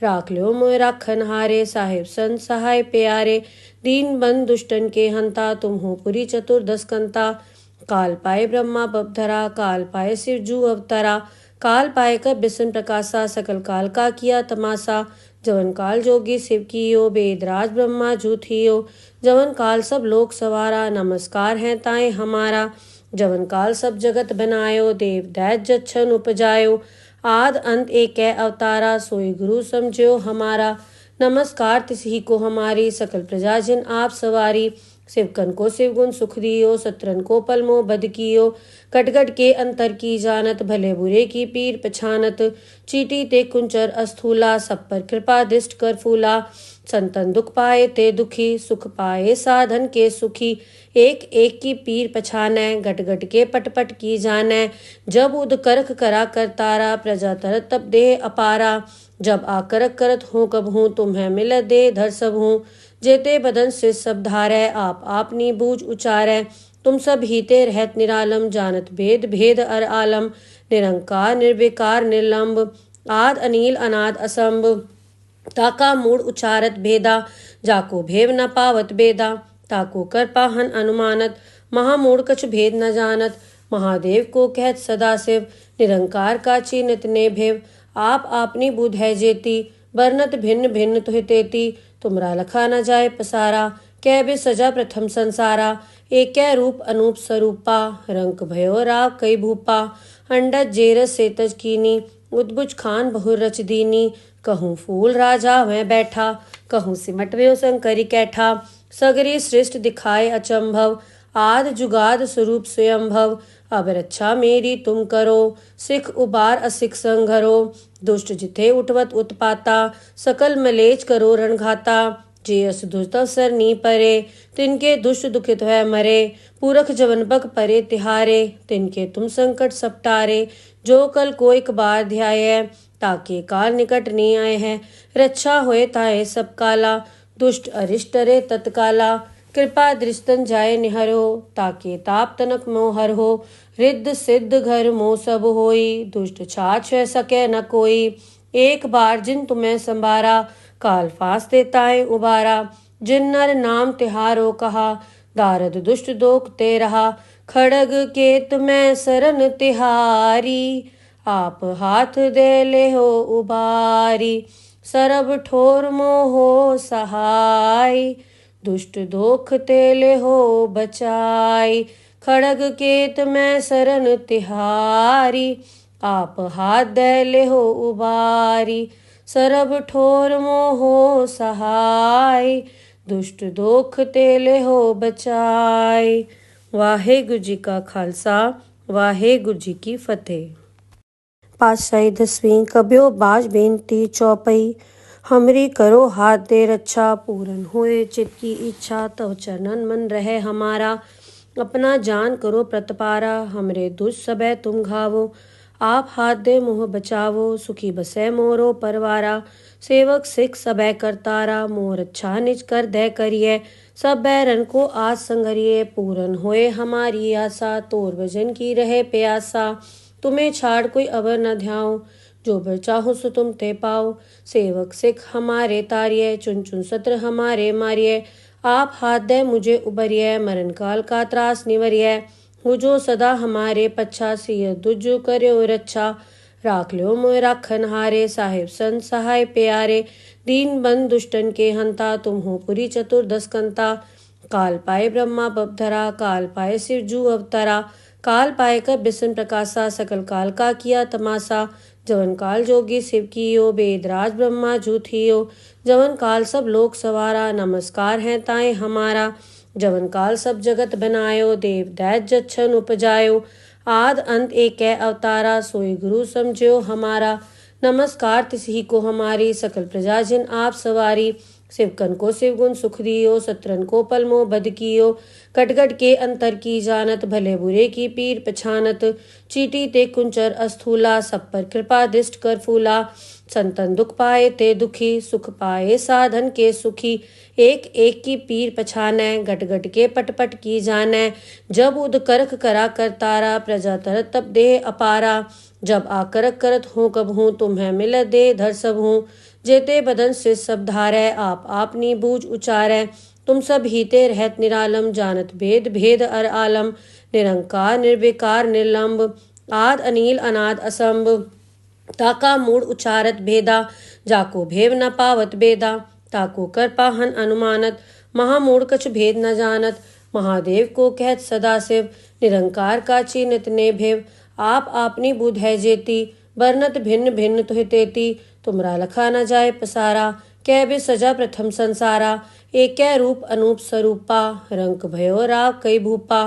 राख लो मोय राखन हारे, साहिब संत सहाय प्यारे। दीन बंद दुष्टन के हंता, तुम हो पुरी चतुर्दश कंता। काल पाए ब्रह्मा बपधरा, काल पाए शिव जू अवतरा। काल पाए कर बिसन प्रकाशा, सकल काल का किया तमाशा। जवन काल जोगी शिव कियो, बेदराज ब्रह्मा जू थियो। जवन काल सब लोक सवारा, नमस्कार है ताए हमारा। जवन काल सब जगत बनायो, देव दैत जच्छन उपजायो। आद अंत एक अवतारा, सोई गुरु समझो हमारा। नमस्कार तिसही को हमारी, सकल प्रजा जिन आप सवारी। शिवकन को शिवगुण सुख दियो, सत्रन को पलमो बद कियो। कटगट के अंतर की जानत, भले बुरे की पीर पछानत। चीटी ते कुंचर अस्थूला, सब पर कृपा दृष्ट कर फूला। संतन दुख पाए ते दुखी, सुख पाए साधन के सुखी। एक एक की पीर पछानै, गट गट के पट पट की जानै। जब उद करख करा कर तारा, प्रजा तरत तब देह अपारा। जब आकरक करत हूँ कब हूँ, तुम्हें मिल दे धर सब हूँ। जेते बदन से सब धारै, आप आपनी बूझ उचारै। तुम सब हीते रहत निरालम, जानत भेद भेद अर आलम। निरंकार निर्विकार निर्लंब, आद अनील अनाद असंभ। ताका मूड उचारत भेदा, जाको भेव न पावत बेदा। ताको कर पाहन अनुमानत, महामूड कछ भेद न जानत। महादेव को कहत सदाशिव, निरंकार का चीनत ने भेव। आप आपनी बुध है जेती, बरनत भिन्न भिन्न तुहि तेती। तुमरा लखा न जाए पसारा, कै बे सजा प्रथम संसारा। एक रूप अनूप स्वरूपा, रंक भयो राव कई भूपा। अंडज जेरस सेतज कीनी, उद्भुज खान बहुर रच दीनी। कहूँ फूल राजा वह बैठा, कहूँ सिमट व्यो शंकरी कैठा। सगरी सृष्ट दिखाए अचंभव, आद जुगाद स्वरूप स्वयंभव। अब रक्षा मेरी तुम करो, सिख उबार असिख संघरो। दुष्ट जिथे उठवत उत्पाता, सकल मलेच करो रणघाता। जे अस दुष्ट अवसर नी परे, तिनके दुष्ट दुखित है मरे। पूरख जवन बग परे तिहारे, तिनके तुम संकट सपटारे। जो कल को एक बार ध्याय, ताके काल निकट नहीं आए हैं। रक्षा होए ताए सब काला, दुष्ट अरिष्ट रे तत्काला। कृपा दृष्टन जाए निहरो, ताके ताप तनक मोह हर हो। रिद्ध सिद्ध घर मोह सब होई, दुष्ट छाछ सके न कोई। एक बार जिन तुम्हें संभारा, काल फास देताए उबारा। जिन नर नाम तिहारो कहा, दारद दुष्ट दोख ते रहा। खड़ग केत में सरन तिहारी, आप हाथ दे ले हो उबारी। सरब ठोर मोहो सहाय, दुष्ट दोख ते ले हो बचाई। खड़ग केत में सरन तिहारी, आप हाथ दे ले हो उबारी। सरब ठोर मोहो सहाय, दुष्ट दोख ते ले हो बचाई। वाहेगुरु जी का खालसा, वाहेगुरु जी की फतेह। पातशाही दसवीं कबियो बाज बेनती चौपई। हमरी करो हाथ दे रक्षा, पूरन होए चित की इच्छा, तव चरणन मन रहे हमारा। अपना जान करो प्रतपारा, हमरे दुष्ट सबे तुम घावो। आप हाथ दे मोह बचावो, सुखी बसे मोरो परवारा। सेवक सिख सबे करतारा, मोर अच्छा निज कर दे करिए। सब बैरन को आज संगरिए, पूरन होए हमारी आशा। तोर भजन की रहे प्यासा, तुम्हें छाड़ कोई अवर न ध्याओ। जो बर चाहो सो तुम ते पाओ। सेवक सिख हमारे तारिये, चुन चुन सत्र हमारे मारिये। आप हाथ दे मुझे उबरिये, मरण काल का त्रास निवरिये। हो जो सदा हमारे पच्छा, सिय दुज कर्यो रक्षा। राख ल्यो मोय राखन हारे, साहिब संत सहाय प्यारे। दीन बंद दुष्टन के हंता, तुम हो पुरी चतुर्दश कंता। काल पाए ब्रह्मा बपधरा, काल पाए शिव जू अवतरा। काल पाए कर बिसन प्रकाशा, सकल काल का किया तमाशा। जवन काल जोगी शिव कियो, वेदराज ब्रह्मा जू थियो। जवन काल सब लोक सवारा, नमस्कार है ताए हमारा। जवन काल सब जगत बनायो, देव दैत जच्छन उपजायो। आद अंत एक अवतारा, सोई गुरु समझो हमारा। नमस्कार तिसही को हमारी, सकल प्रजा जिन आप सवारी। शिवकन को शिवगुण सुख दियो, सत्रन को पलमो बद कियो। कटगट के अंतर की जानत, भले बुरे की पीर पछानत। चीटी ते कुंचर अस्थूला, सब पर कृपा दृष्ट कर फूला। संतन दुख पाए ते दुखी, सुख पाए साधन के सुखी। एक एक की पीर पछानै, गट गट के पट पट की जानै। जब उद करख करा कर तारा, प्रजा तरत तब देह अपारा। जब आकरक करत हूँ कब हूँ, तुम्हें मिल दे धर सब हूँ। जेते बदन से सब धारै, आप आपनी बूझ उचारै। तुम सब हीते रहत निरालम, जानत भेद भेद अर आलम। निरंकार निर्विकार निर्लंब, आद अनील अनाद असंभ। ताका मूड उचारत भेदा, जाको भेव न पावत बेदा। ताको कर पाहन अनुमानत, महामूढ़ कछ भेद न जानत। महादेव को कहत सदा शिव, निरंकार का चीनित ने भेव। आप आपनी बुध है जेती, बरनत भिन्न भिन्न तुहि तेती। तुमरा लखा न जाए पसारा, कै बे सजा प्रथम संसारा। एक रूप अनूप स्वरूपा, रंक भयो राव कई भूपा।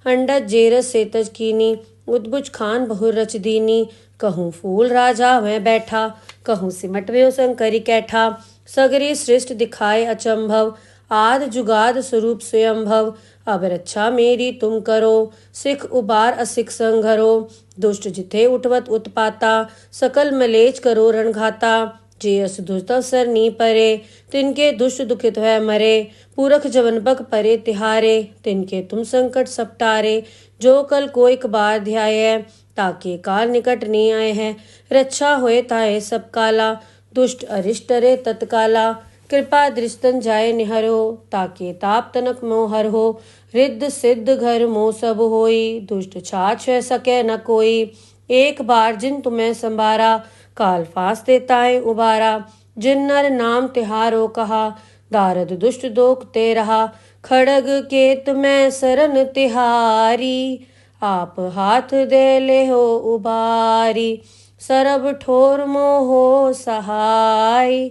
अंडज जेरस सेतज कीनी, उद्भुज खान बहु रच दीनी। कहूँ फूल राजा वह बैठा, कहूँ सिमट व्यो शंकरी कैठा। सगरी सृष्ट दिखाए अचंभव, आद जुगाद स्वरूप स्वयंभव। अब रक्षा मेरी तुम करो, सिख उबार असिख संघरो। दुष्ट जिथे उठवत उत्पाता, सकल मलेच करो रणघाता। जे अस दुष्ट अवसर नी परे, तिनके दुष्ट दुखित है मरे। पूरख जवन बग परे तिहारे, तिनके तुम संकट सपटारे। जो कल को एक बार ध्याय, ताके काल निकट नहीं आए हैं। रक्षा होए ताए सब काला, दुष्ट अरिष्ट रे तत्काला। कृपा दृष्टन जाए निहरो, ताके ताप तनक मोहर हो। रिद्ध सिद्ध घर मोह सब होई, दुष्ट छाछ है सके न कोई। एक बार जिन तुम्हें संभारा, काल फांस देताए उबारा। जिन नर नाम तिहारो कहा, दारद दुष्ट दोख ते रहा। खड़ग केत में सरन तिहारी, आप हाथ दे ले हो उबारी। सरब ठोर मोहो सहाय,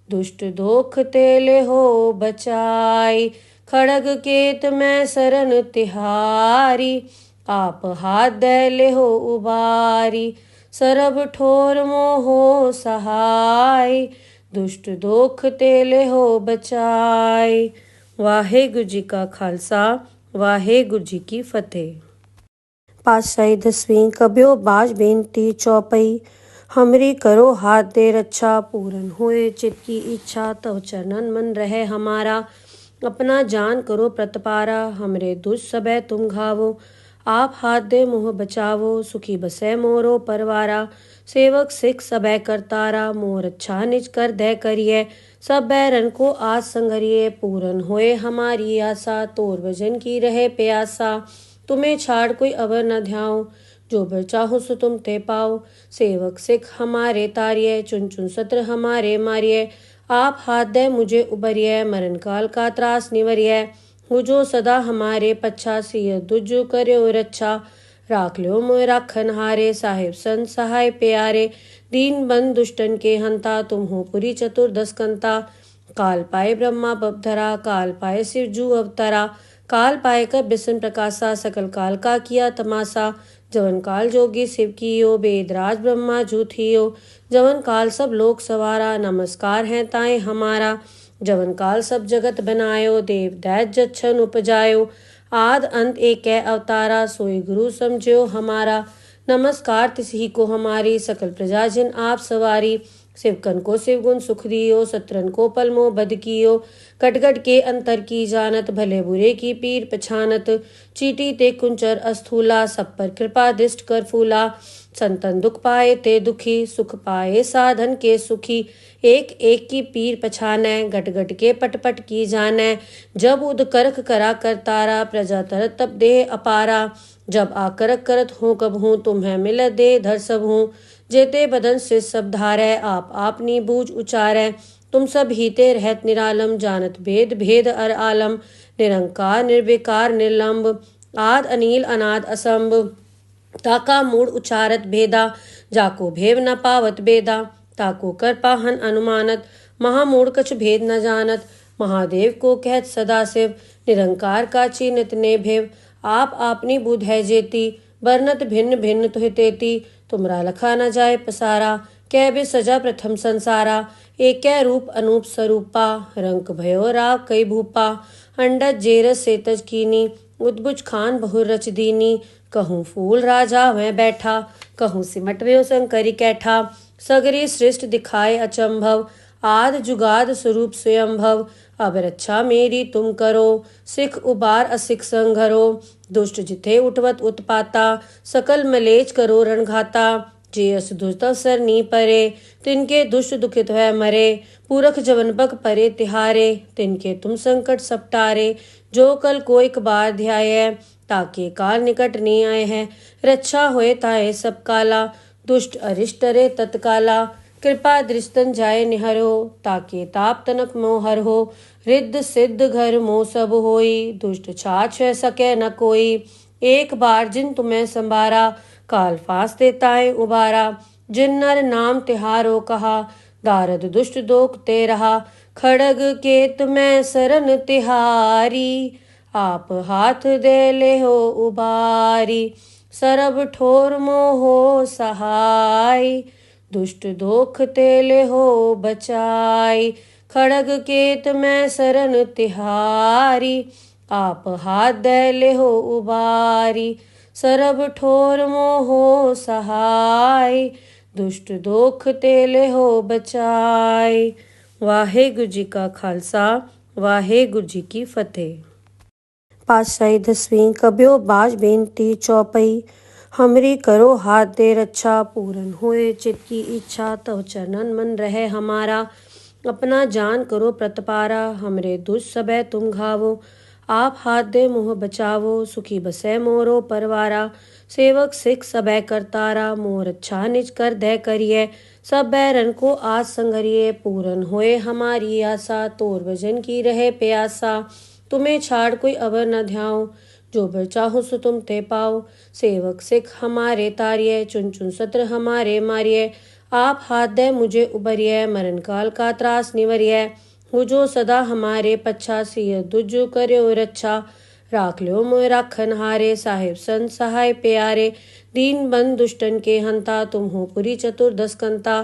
दुष्ट दोख तेले हो बचाई। खड़ग केत में सरन तिहारी, आप हाथ दे ले हो उबारी। सरब ठोर मोहो सहाय, दुष्ट दोख तेले हो बचाई। वाहेगुरु जी का खालसा, वाहेगुरु जी की फतेह। पातशाही दसवीं कब्यो बाज बेनती चौपई। हमरी करो हाथ दे रक्षा, पूरन होए चित की इच्छा। तव चरणन मन रहे हमारा। अपना जान करो प्रतपारा, हमरे दुष्ट सबे तुम घावो। आप हाथ दे मोह बचावो, सुखी बसे मोरो परवारा। सेवक सिख सबे करतारा, मोर अच्छा निज कर दे करिए। सब बैरन को आज संगरिए, पूरन होए हमारी आशा। तोर भजन की रहे प्यासा, तुम्हें छाड़ कोई अवर न ध्याओ। जो बर चाहो सो तुम ते पाओ। सेवक सिख हमारे तारिये, चुन चुन सत्र हमारे मारिये। आप हाथ दे मुझे उबरिये, मरण काल का त्रास निवरिये। हो जो सदा हमारे पच्छा, सिय दुज कर्यो रक्षा। राख ल्यो मोय राखन हारे, साहिब संत सहाय प्यारे। दीन बंद दुष्टन के हंता, तुम हो पुरी चतुर्दश कंता। काल पाए ब्रह्मा बपधरा, काल पाए शिव जू अवतरा। काल पाए कर बिसन प्रकाशा, सकल काल का किया तमाशा। जवन काल जोगी शिव कियो, वेदराज ब्रह्मा जूथियो, जवन काल सब लोक सवारा, नमस्कार है ताए हमारा। जवन काल सब जगत बनायो, देव दैत जच्छन उपजायो, आद अंत एक अवतारा, सोई गुरु समझो हमारा। नमस्कार तिसही को हमारी, सकल प्रजा जिन आप सवारी। शिवकन को शिव गुण सुख दियो, सत्रन को पलमो बद कियो, कटगट के अंतर की जानत, भले बुरे की पीर पछानत। चीटी ते कुंचर अस्थूला, सब पर कृपा दृष्ट कर फूला। संतन दुख पाए ते दुखी, सुख पाए साधन के सुखी। एक एक की पीर पछानै, गट गट के पट पट की जानै। जब उद करख करा कर तारा, प्रजा तरत तब देह अपारा। जब आकरक करत हूँ कब हूँ, तुम्हें मिल दे धर सब हूँ। जेते बदन से सब धारै, आप आपनी बूझ उचारै। तुम सब हीते रहत निरालम, जानत भेद भेद अर आलम। निरंकार निर्विकार निर्लंब, आद अनील अनाद असंभ। ताका मूड उचारत भेदा, जाको भेव न पावत बेदा। ताको कर पाहन अनुमानत, महामूड कछ भेद न जानत। महादेव को कहत सदा शिव, निरंकार का चीनित ने भेव। आप आपनी बुध है जेती, बरनत भिन्न भिन्न तुहि तेती। तुमरा लखा न जाए पसारा, कै बे सजा प्रथम संसारा। एक रूप अनूप स्वरूपा, रंक भयो राव कई भूपा। अंडज जेरस सेतज कीनी, उद्भुज खान बहुर रच दीनी। कहूँ फूल राजा वह बैठा, कहूँ सिमट व्यो शंकरी कैठा। सगरी सृष्ट दिखाए अचंभव, आद जुगाद स्वरूप स्वयंभव। अब रक्षा मेरी तुम करो, सिख उबार असिख संघरो। दुष्ट जिथे उठवत उत्पाता, सकल मलेच करो रणघाता। जे अस दुष्ट अवसर नी परे, तिनके दुष्ट दुखित है मरे। पूरख जवन बग परे तिहारे, तिनके तुम संकट सपटारे। जो कल को एक बार ध्याय, ताके काल निकट नहीं आए हैं। रक्षा होए ताए सब काला, दुष्ट अरिष्ट रे तत्काला। कृपा दृष्टन जाय निहरो, ताके ताप तनक मोहर हो। रिद्ध सिद्ध घर मोह सब होई, दुष्ट छाछ सके न कोई। एक बार जिन तुम्हें संभारा, काल फांस देताए उबारा। जिन नर नाम तिहारो कहा, दारद दुष्ट दोख ते रहा। खड़ग के तुम्हें सरन तिहारी, आप हाथ दे ले हो उबारी। सरब ठोर मोहो सहाय, दुष्ट दोख तेले हो बचाई। खड़ग केत में सरन तिहारी, आप हाथ दे ले हो उबारी। सरब ठोर मोहो सहाय, दुष्ट दोख तेले हो बचाई। वाहेगुरु जी का खालसा, वाहेगुरु जी की फतेह। पातशाही दसवीं कब्यो बाज बेनती चौपई। हमरी करो हाथ दे रक्षा, पूरन होए चित की इच्छा। तव चरणन मन रहे हमारा, अपना जान करो प्रतपारा। हमरे दुष्ट सबे तुम घावो, आप हाथ दे मुँह बचावो। सुखी बसे मोरो परवारा, सेवक सिख सबे करतारा। मोर अच्छा निज कर दे करिए, सब बैरन को आज संगरिए। पूरन होए हमारी आशा, तोर भजन की रहे प्यासा। तुम्हें छाड़ कोई अवर न ध्याओ, जो बर चाहो सो तुम ते पाओ। सेवक सिख हमारे तारिये, चुन चुन सत्र हमारे मारिये। आप हाथ दे मुझे उबरिये, मरण काल का त्रास निवरिये। हो जो सदा हमारे पच्छा, सिय दुजो कर्यो रक्षा। राख लो मोय राखन हारे, साहिब संत सहाय प्यारे। दीन बंद दुष्टन के हंता, तुम हो पुरी चतुर्दश कंता।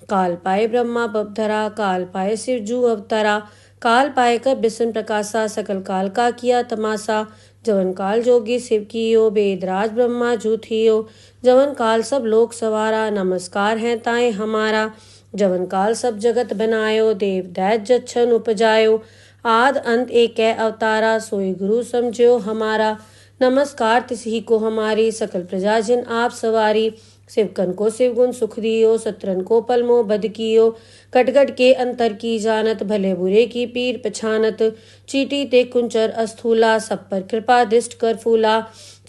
काल पाए ब्रह्मा बपधरा, काल पाए शिव जू अवतरा। काल पाए कर बिसन प्रकाशा, सकल काल का किया तमाशा। जवन काल जोगी शिव कियो, वेदराज ब्रह्मा जूथियो। जवन काल सब लोक सवारा, नमस्कार है ताए हमारा। जवन काल सब जगत बनायो, देव दैत जच्छन उपजायो। आद अंत एक अवतारा, सोई गुरु समझो हमारा। नमस्कार तिसही को हमारी, सकल प्रजा जिन आप सवारी। शिवकन को शिव गुण सुख दियो, सत्रन को पलमो बद कियो। कटगट के अंतर की जानत, भले बुरे की पीर पछानत। चीटी ते कुंचर अस्थूला, सब पर कृपा दृष्ट कर फूला।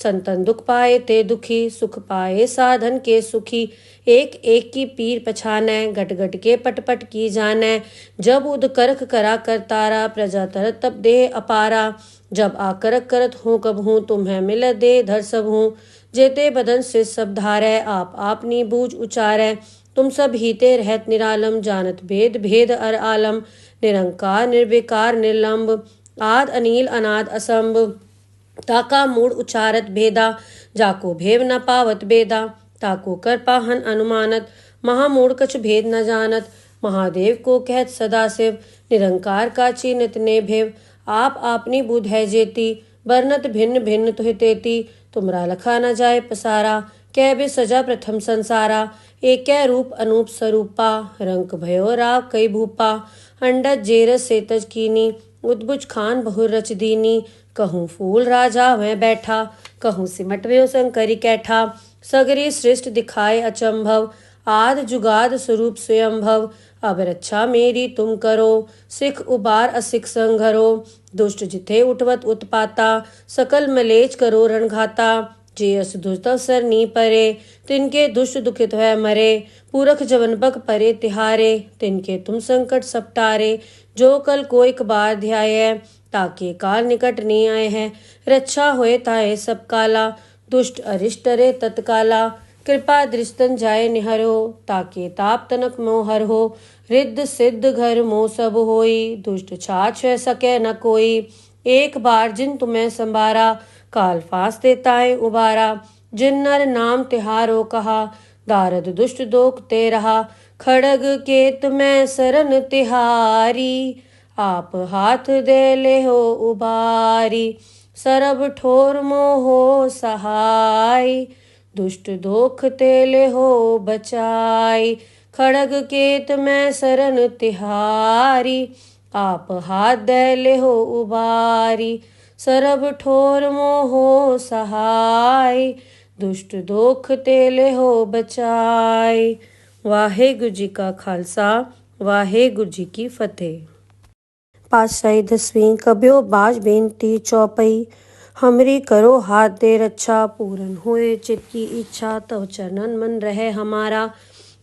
संतन दुख पाए ते दुखी, सुख पाए साधन के सुखी। एक एक की पीर पछानै, गट गट के पट पट की जानै। जब उद करख करा कर तारा, प्रजा तरत तब देह अपारा। जब आकरक करत हूँ कब हूँ, तुम्हें मिल दे धर सब हूँ। जेते बदन से सब धारै, आप आपनी बूझ उचारै। तुम सब हीते रहत निरालम, जानत भेद भेद अर आलम। निरंकार निर्विकार निर्लंब, आद अनील अनाद असंभ। ताका मूड उचारत भेदा, जाको भेव न पावत बेदा। ताको कर पाहन अनुमानत, महामूढ़ कछ भेद न जानत। महादेव को कहत सदाशिव, निरंकार का चीनित ने भेव। आप आपनी बुध है जेती, बरनत भिन्न भिन्न तुहि तेती। तुमरा लखा न जाए पसारा, कै बे सजा प्रथम संसारा। एक रूप अनूप स्वरूपा, रंक भयो राव कई भूपा। अंडज जेरस सेतज कीनी, उद्भुज खान बहुर रच दीनी। कहूँ फूल राजा वह बैठा, कहूँ सिमट व्यो शंकरी कैठा। सगरी सृष्ट दिखाए अचंभव, आद जुगाद स्वरूप स्वयंभव। अब रक्षा मेरी तुम करो, सिख उबार असिख संघरो। दुष्ट जिथे उठवत उत्पाता, सकल मलेच करो रणघाता। जे अस दुष्ट अवसर नी परे, तिनके दुष्ट दुखित है मरे। पूरख जवन बक परे तिहारे, तिनके तुम संकट सपटारे। जो कल कोई कबार ध्याय, ताके काल निकट नहीं आए हैं। रक्षा होए ताए सब काला, दुष्ट अरिष्ट रे तत्काला। कृपा दृष्टन जाए निहरो, ताके ताप तनक मोहर हो। रिद्ध सिद्ध घर मोह सब होई, दुष्ट छाछ सके न कोई। एक बार जिन तुम्हें संबारा, काल फांस देताए उबारा। जिन नर नाम तिहारो कहा, दारद दुष्ट दोख ते रहा। खड़ग केत में सरन तिहारी, आप हाथ दे ले हो उबारी। सरब ठोर मोहो सहाय, दुष्ट दोख तेले हो बचाई। खड़ग केत में सरन तिहारी, आप हाथ दे ले हो उबारी। सरब ठोर मोहो सहाय, दुष्ट दोख तेले हो बचाई। वाहेगुरु जी का खालसा, वाहेगुरु जी की फतेह। पातशाही दसवीं कब्यो बाज बेनती चौपई। हमरी करो हाथ दे रक्षा, पूरन होए चित की इच्छा। तव चरणन मन रहे हमारा,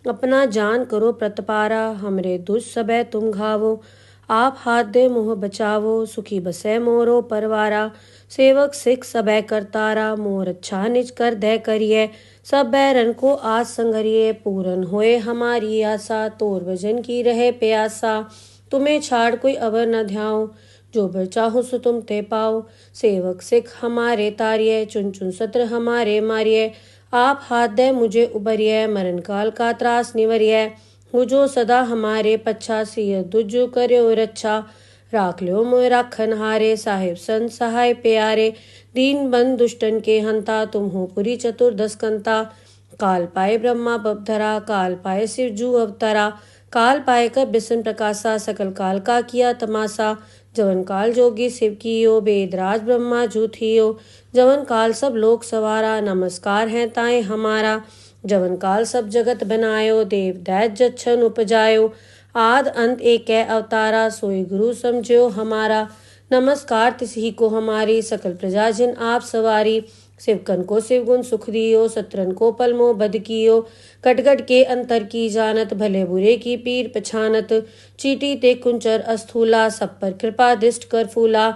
अपना जान करो प्रतपारा। हमरे दुष्ट सबे तुम घावो, आप हाथ दे मोह बचावो। सुखी बसे मोरो परवारा, सेवक सिख सबे करतारा। मोर अच्छा निज कर दे करिए, सब बैरन को आज संगरिए। पूरन होए हमारी आशा, तोर भजन की रहे प्यासा। तुम्हें छाड़ कोई अवर न ध्याओ, जो बर चाहो सो तुम ते पाओ। सेवक सिख हमारे तारिये, चुन चुन सत्र हमारे मारिये। आप हाथ दे मुझे उबरिये, मरण काल का त्रास निवरिये। हो जो सदा हमारे पच्छा, सिय दुजु कर्यो रक्षा। राख लो मोय राखन हारे, साहिब संत सहाय प्यारे। दीन बंद दुष्टन के हंता, तुम हो पुरी चतुर्दश कंता। काल पाए ब्रह्मा बपधरा, काल पाए शिव जू अवतरा। काल पाए कर बिसन प्रकाशा, सकल काल का किया तमाशा। जवन काल जोगी शिव कियो, बेदराज ब्रह्मा जू थियो। जवन काल सब लोक सवारा, नमस्कार है ताए हमारा। जवन काल सब जगत बनायो, देव दैत जच्छन उपजायो। आद अंत एक अवतारा, सोई गुरु समझो हमारा। नमस्कार तिसही को हमारी, सकल प्रजा जिन आप सवारी। शिवकन को शिवगुण सुख दियो, सत्रन को पलमो बद कियो। कटगट के अंतर की जानत, भले बुरे की पीर पछानत। चीटी ते कुंचर अस्थूला, सब पर कृपा दृष्ट कर फूला।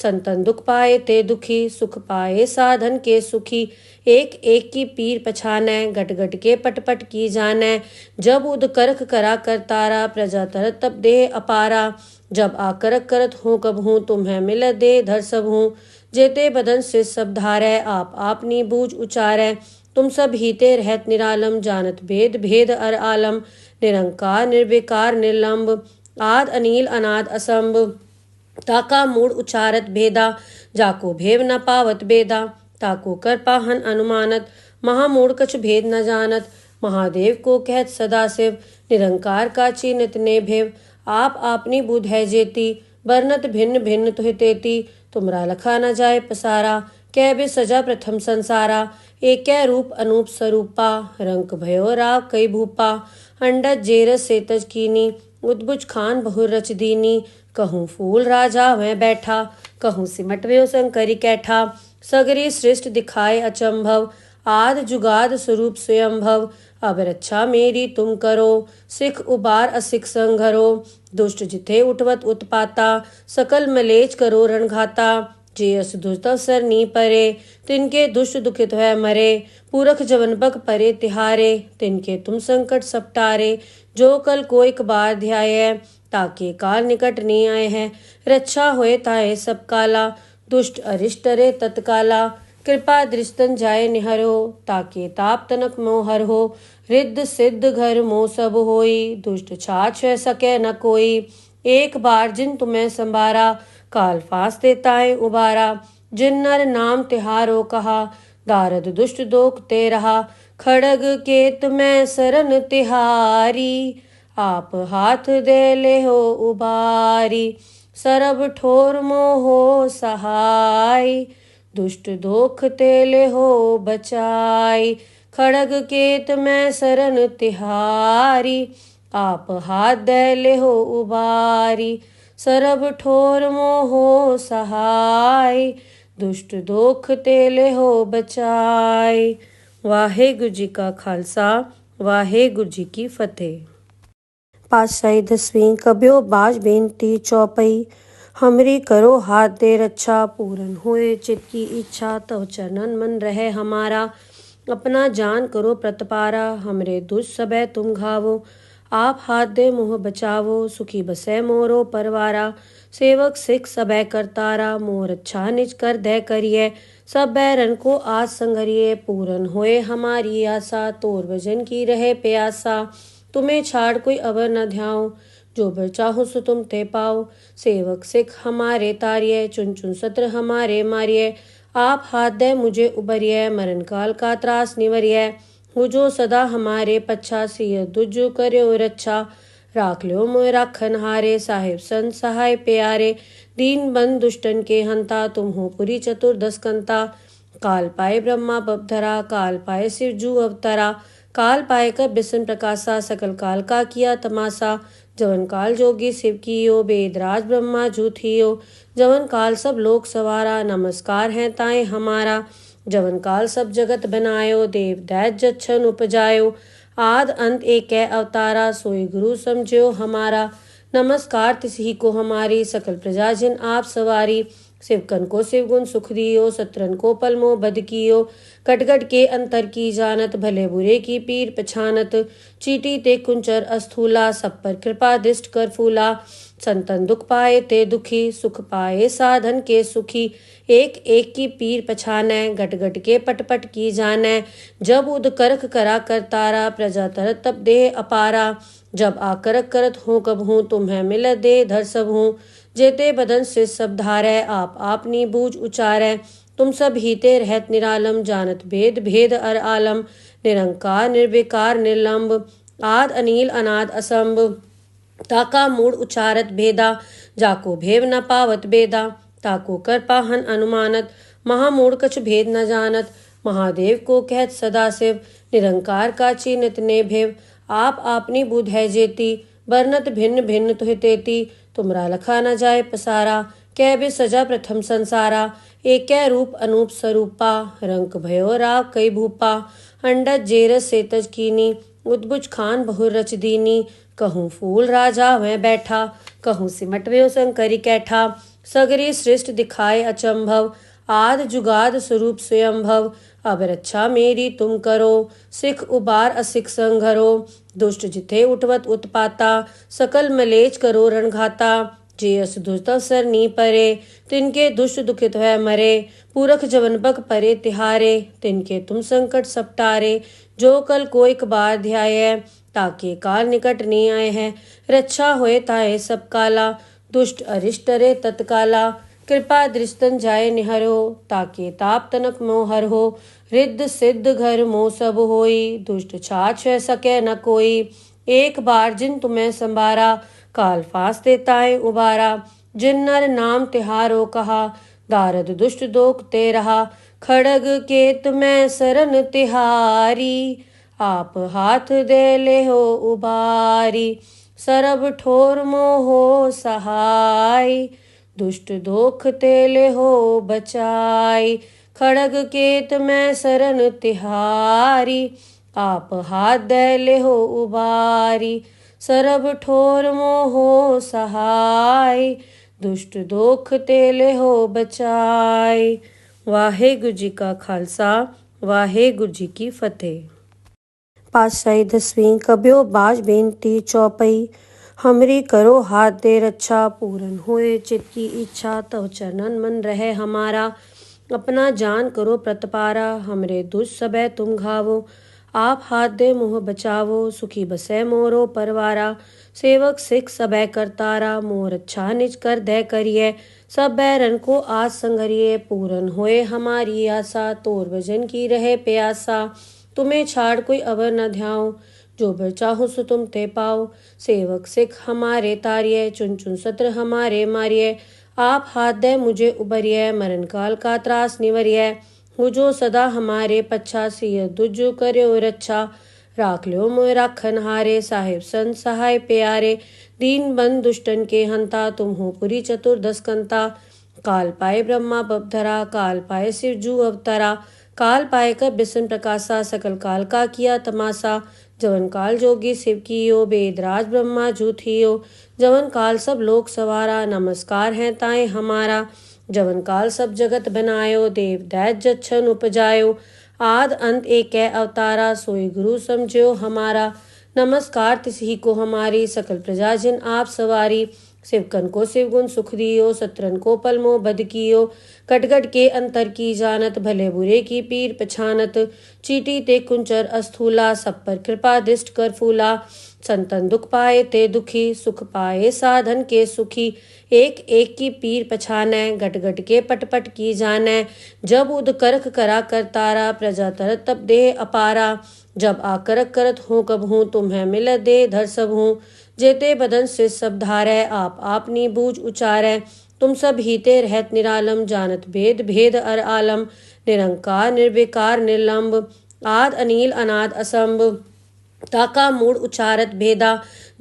संतन दुख पाए ते दुखी, सुख पाए साधन के सुखी। एक एक की पीर पछानै, गट गट के पट पट की जानै। जब उद करख करा कर तारा, प्रजा तरत तब देह अपारा। जब आकरक करत हूँ कब हूँ, तुम्हें मिल दे धर सब हूँ। जेते बदन से सब धारै, आप आपनी बूझ उचारै। तुम सब हीते रहत निरालम, जानत भेद भेद अर आलम। निरंकार निर्विकार निर्लंब, आद अनील अनाद असंभ। ताका मूड उचारत भेदा, जाको भेव न पावत बेदा। ताको कर पाहन अनुमानत, महामूढ़ कछ भेद न जानत। महादेव को कहत सदाशिव, निरंकार का चीनित ने भेव। आप आपनी बुध है जेती, बरनत भिन्न भिन्न तुहि तेती। तुमरा लखा न जाए पसारा, कै बे सजा प्रथम संसारा। एक रूप अनूप स्वरूपा, रंक भयो राव कई भूपा। अंडज जेरस सेतज कीनी, उद्भुज खान बहुर रच दीनी। कहूँ फूल राजा वह बैठा, कहूँ सिमट व्यो शंकरी कैठा। सगरी सृष्ट दिखाए अचंभव, आद जुगाद स्वरूप स्वयंभव। अब रक्षा मेरी तुम करो, सिख उबार असिख संघरो। दुष्ट जिथे उठवत उत्पाता, सकल मलेच करो रणघाता। जे अस दुष्ट अवसर नी परे, तिनके दुष्ट दुखित है मरे। पूरख जवन बक परे तिहारे, तिनके तुम संकट सपटारे। जो कल कोई कबार ध्याय, ताके काल निकट नहीं आए हैं। रक्षा होए ताए सब काला, दुष्ट अरिष्ट रे तत्काला कृपा दृष्टन जाय निहरो ताके ताप तनक मोहर हो रिद्ध सिद्ध घर मोह सब होई दुष्ट छाछ सके न कोई एक बार जिन तुम्हें संभारा काल फास देताए उबारा जिन नर नाम तिहारो कहा दारद दुष्ट दोख ते रहा खड़ग केत में सरन तिहारी आप हाथ दे ले हो उबारी सरब ठोर मोहो सहाय दुष्ट दोख तेले हो बचाई खड़ग केत में सरन तिहारी आप हाथ दे ले हो उबारी सरब ठोर मोहो सहाय दुष्ट दोख तेले हो बचाई। वाहेगुरु जी का खालसा वाहेगुरु जी की फतेह। पातशाही 10वीं कबियो बाज बेनती चौपई हमरी करो हाथ दे रक्षा पूरन होए चित की इच्छा तव चरणन मन रहे हमारा अपना जान करो प्रतपारा हमरे दुष्ट सबे तुम घावो आप हाथ दे मोह बचावो सुखी बसे मोरो परवारा सेवक सिख सबे करतारा मोर अच्छा निज कर दे करिए सब बैरन को आज संगरिए पूरन होए हमारी आशा तोर भजन की रहे प्यासा तुम्हें छाड़ कोई अवर न ध्याओ जो बर चाहो सो तुम ते पाओ सेवक सिख हमारे तारिये चुन चुन सत्र हमारे मारिये आप हाथ दे मुझे उबरिये मरण काल का त्रास निवरिये हो जो सदा हमारे पच्छा सिय दुजु कर्यो रक्षा राख लो मोय राखन हारे साहिब संत सहाय प्यारे दीन बंद दुष्टन के हंता तुम हो पुरी चतुर्दश कंता काल पाए ब्रह्मा बपधरा काल पाए शिव जू अवतरा काल पाए कर बिसन प्रकाशा सकल काल का किया तमाशा जवन काल जोगी शिव कियो वेदराज ब्रह्मा जूथियो जवन काल सब लोक सवारा नमस्कार है ताए हमारा जवन काल सब जगत बनायो देव दैत जच्छन उपजायो आद अंत एक अवतारा सोई गुरु समझो हमारा नमस्कार तिसही को हमारी सकल प्रजा जिन आप सवारी शिवकन को शिवगुण सुख दियो सत्रन को पलमो बद कियो कटगट के अंतर की जानत भले बुरे की पीर पछानत चीटी ते कुंचर अस्थूला सब पर कृपा दिष्ट कर फूला संतन दुख पाए ते दुखी सुख पाए साधन के सुखी एक एक की पीर पछाने गट गट के पट पट की जाने जब उद करख करा कर तारा प्रजा तरत तब देह अपारा जब आकरक करत हूँ कब हूँ तुम्हें मिल दे धर सब हूँ जेते बदन से सब धारै आप आपनी बूझ उचारै तुम सब हीते रहत निरालम जानत भेद भेद अर आलम निरंकार निर्विकार निर्लंब आद अनील अनाद असंभ ताका मूड उचारत भेदा जाको भेव न पावत बेदा ताको कर पाहन अनुमानत महामूड कछ भेद न जानत महादेव को कहत सदा शिव निरंकार का चीनित ने भेव आप आपनी बुध है जेती बरनत भिन्न भिन्न तुह तेती तुमरा लखा न जाए पसारा कै बे सजा प्रथम संसारा एक रूप अनूप स्वरूपा रंक भयो राव कई भूपा अंडज जेरस सेतज कीनी उद्बुज खान बहु रच दीनी कहूँ फूल राजा वह बैठा कहूँ सिमट व्यो शंकरी कैठा सगरी सृष्ट दिखाए अचंभव आद जुगाद स्वरूप स्वयंभव अब रक्षा मेरी तुम करो सिख उबार असिख संघरो दुष्ट जिथे उठवत उत्पाता सकल मलेच करो रणघाता जे अस दुष्ट सर नी परे तिनके दुष्ट दुखित है मरे पूरख जवन बग परे तिहारे तिनके तुम संकट सपटारे जो कल को एक बार ध्याय ताके काल निकट नहीं आए हैं रक्षा होए ताए सब काला दुष्ट अरिष्ट रे तत्काला कृपा दृष्टन जाय निहरो ताके ताप तनक मोहर हो रिद्ध सिद्ध घर मोह सब होई दुष्ट छाछ सके न कोई एक बार जिन तुम्हें संभारा काल फास देताए उबारा जिन नर नाम तिहारो कहा दारद दुष्ट दोख ते रहा खड़ग केत में सरन तिहारी आप हाथ दे ले हो उबारी सरब ठोर मोहो सहाय दुष्ट दोख तेले हो बचाई खड़ग केत में सरन तिहारी आप हाथ दे ले हो उबारी सरब ठोर मोहो सहाय दुष्ट दोख तेले हो बचाई। वाहेगुरु जी का खालसा वाहेगुरु जी की फतेह। पातशाही 10वीं कबियो बाज बेनती चौपई हमरी करो हाथ दे रक्षा, पूरन होए चित की इच्छा, तव चरणन मन रहे हमारा। अपना जान करो प्रतपारा, हमरे दुष्ट सबे तुम घावो। आप हाथ दे मुँह बचावो, सुखी बसै मोरो परवारा। सेवक सिख सबे करतारा, मोर अच्छा निज कर दे करिए। सब बैरन को आज संगरिए, पूरन होए हमारी आशा। तोर भजन की रहे प्यासा, तुम्हें छाड़ कोई अवर न ध्याओ। जो बर चाहो सो तुम ते पाओ। सेवक सिख हमारे तारिये, चुन चुन सत्र हमारे मारिये। आप हाथ दे मुझे उबरिये, मरण काल का त्रास निवरिये। हो जो सदा हमारे पच्छा, सिय दुजु कर्यो रक्षा। राख ल्यो मोय राखन हारे, साहिब संत सहाय प्यारे। दीन बंद दुष्टन के हंता, तुम हो पुरी चतुर्दश कंता। काल पाए ब्रह्मा बपधरा, काल पाए शिव जू अवतरा। काल पाए कर बिसन प्रकाशा, सकल काल का किया तमाशा। जवन काल जोगी शिव कियो, वेदराज ब्रह्मा जू थियो। जवन काल सब लोक सवारा, नमस्कार है ताए हमारा। जवन काल सब जगत बनायो, देव दैत जच्छन उपजायो। आद अंत एक अवतारा, सोई गुरु समझो हमारा। नमस्कार तिसही को हमारी, सकल प्रजा जिन आप सवारी। शिवकन को शिव गुण सुख दियो, सत्रन को पलमो बद कियो। कटगट के अंतर की जानत, भले बुरे की पीर पछानत। चीटी ते कुंचर अस्थूला, सब पर कृपा दृष्ट कर फूला। संतन दुख पाए ते दुखी, सुख पाए साधन के सुखी। एक एक की पीर पछानै, गट गट के पट पट की जानै। जब उद करख करा करतारा, प्रजा तरत तब देह अपारा। जब आकरक करत हूँ कब हूँ, तुम्हें मिल दे धर सब हूँ। जेते बदन से सब धारै, आप आपनी बूझ उचारै। तुम सब हीते रहत निरालम, जानत भेद भेद अर आलम। निरंकार निर्विकार निर्लंब, आद अनील अनाद असंभ। ताका मूड उचारत भेदा,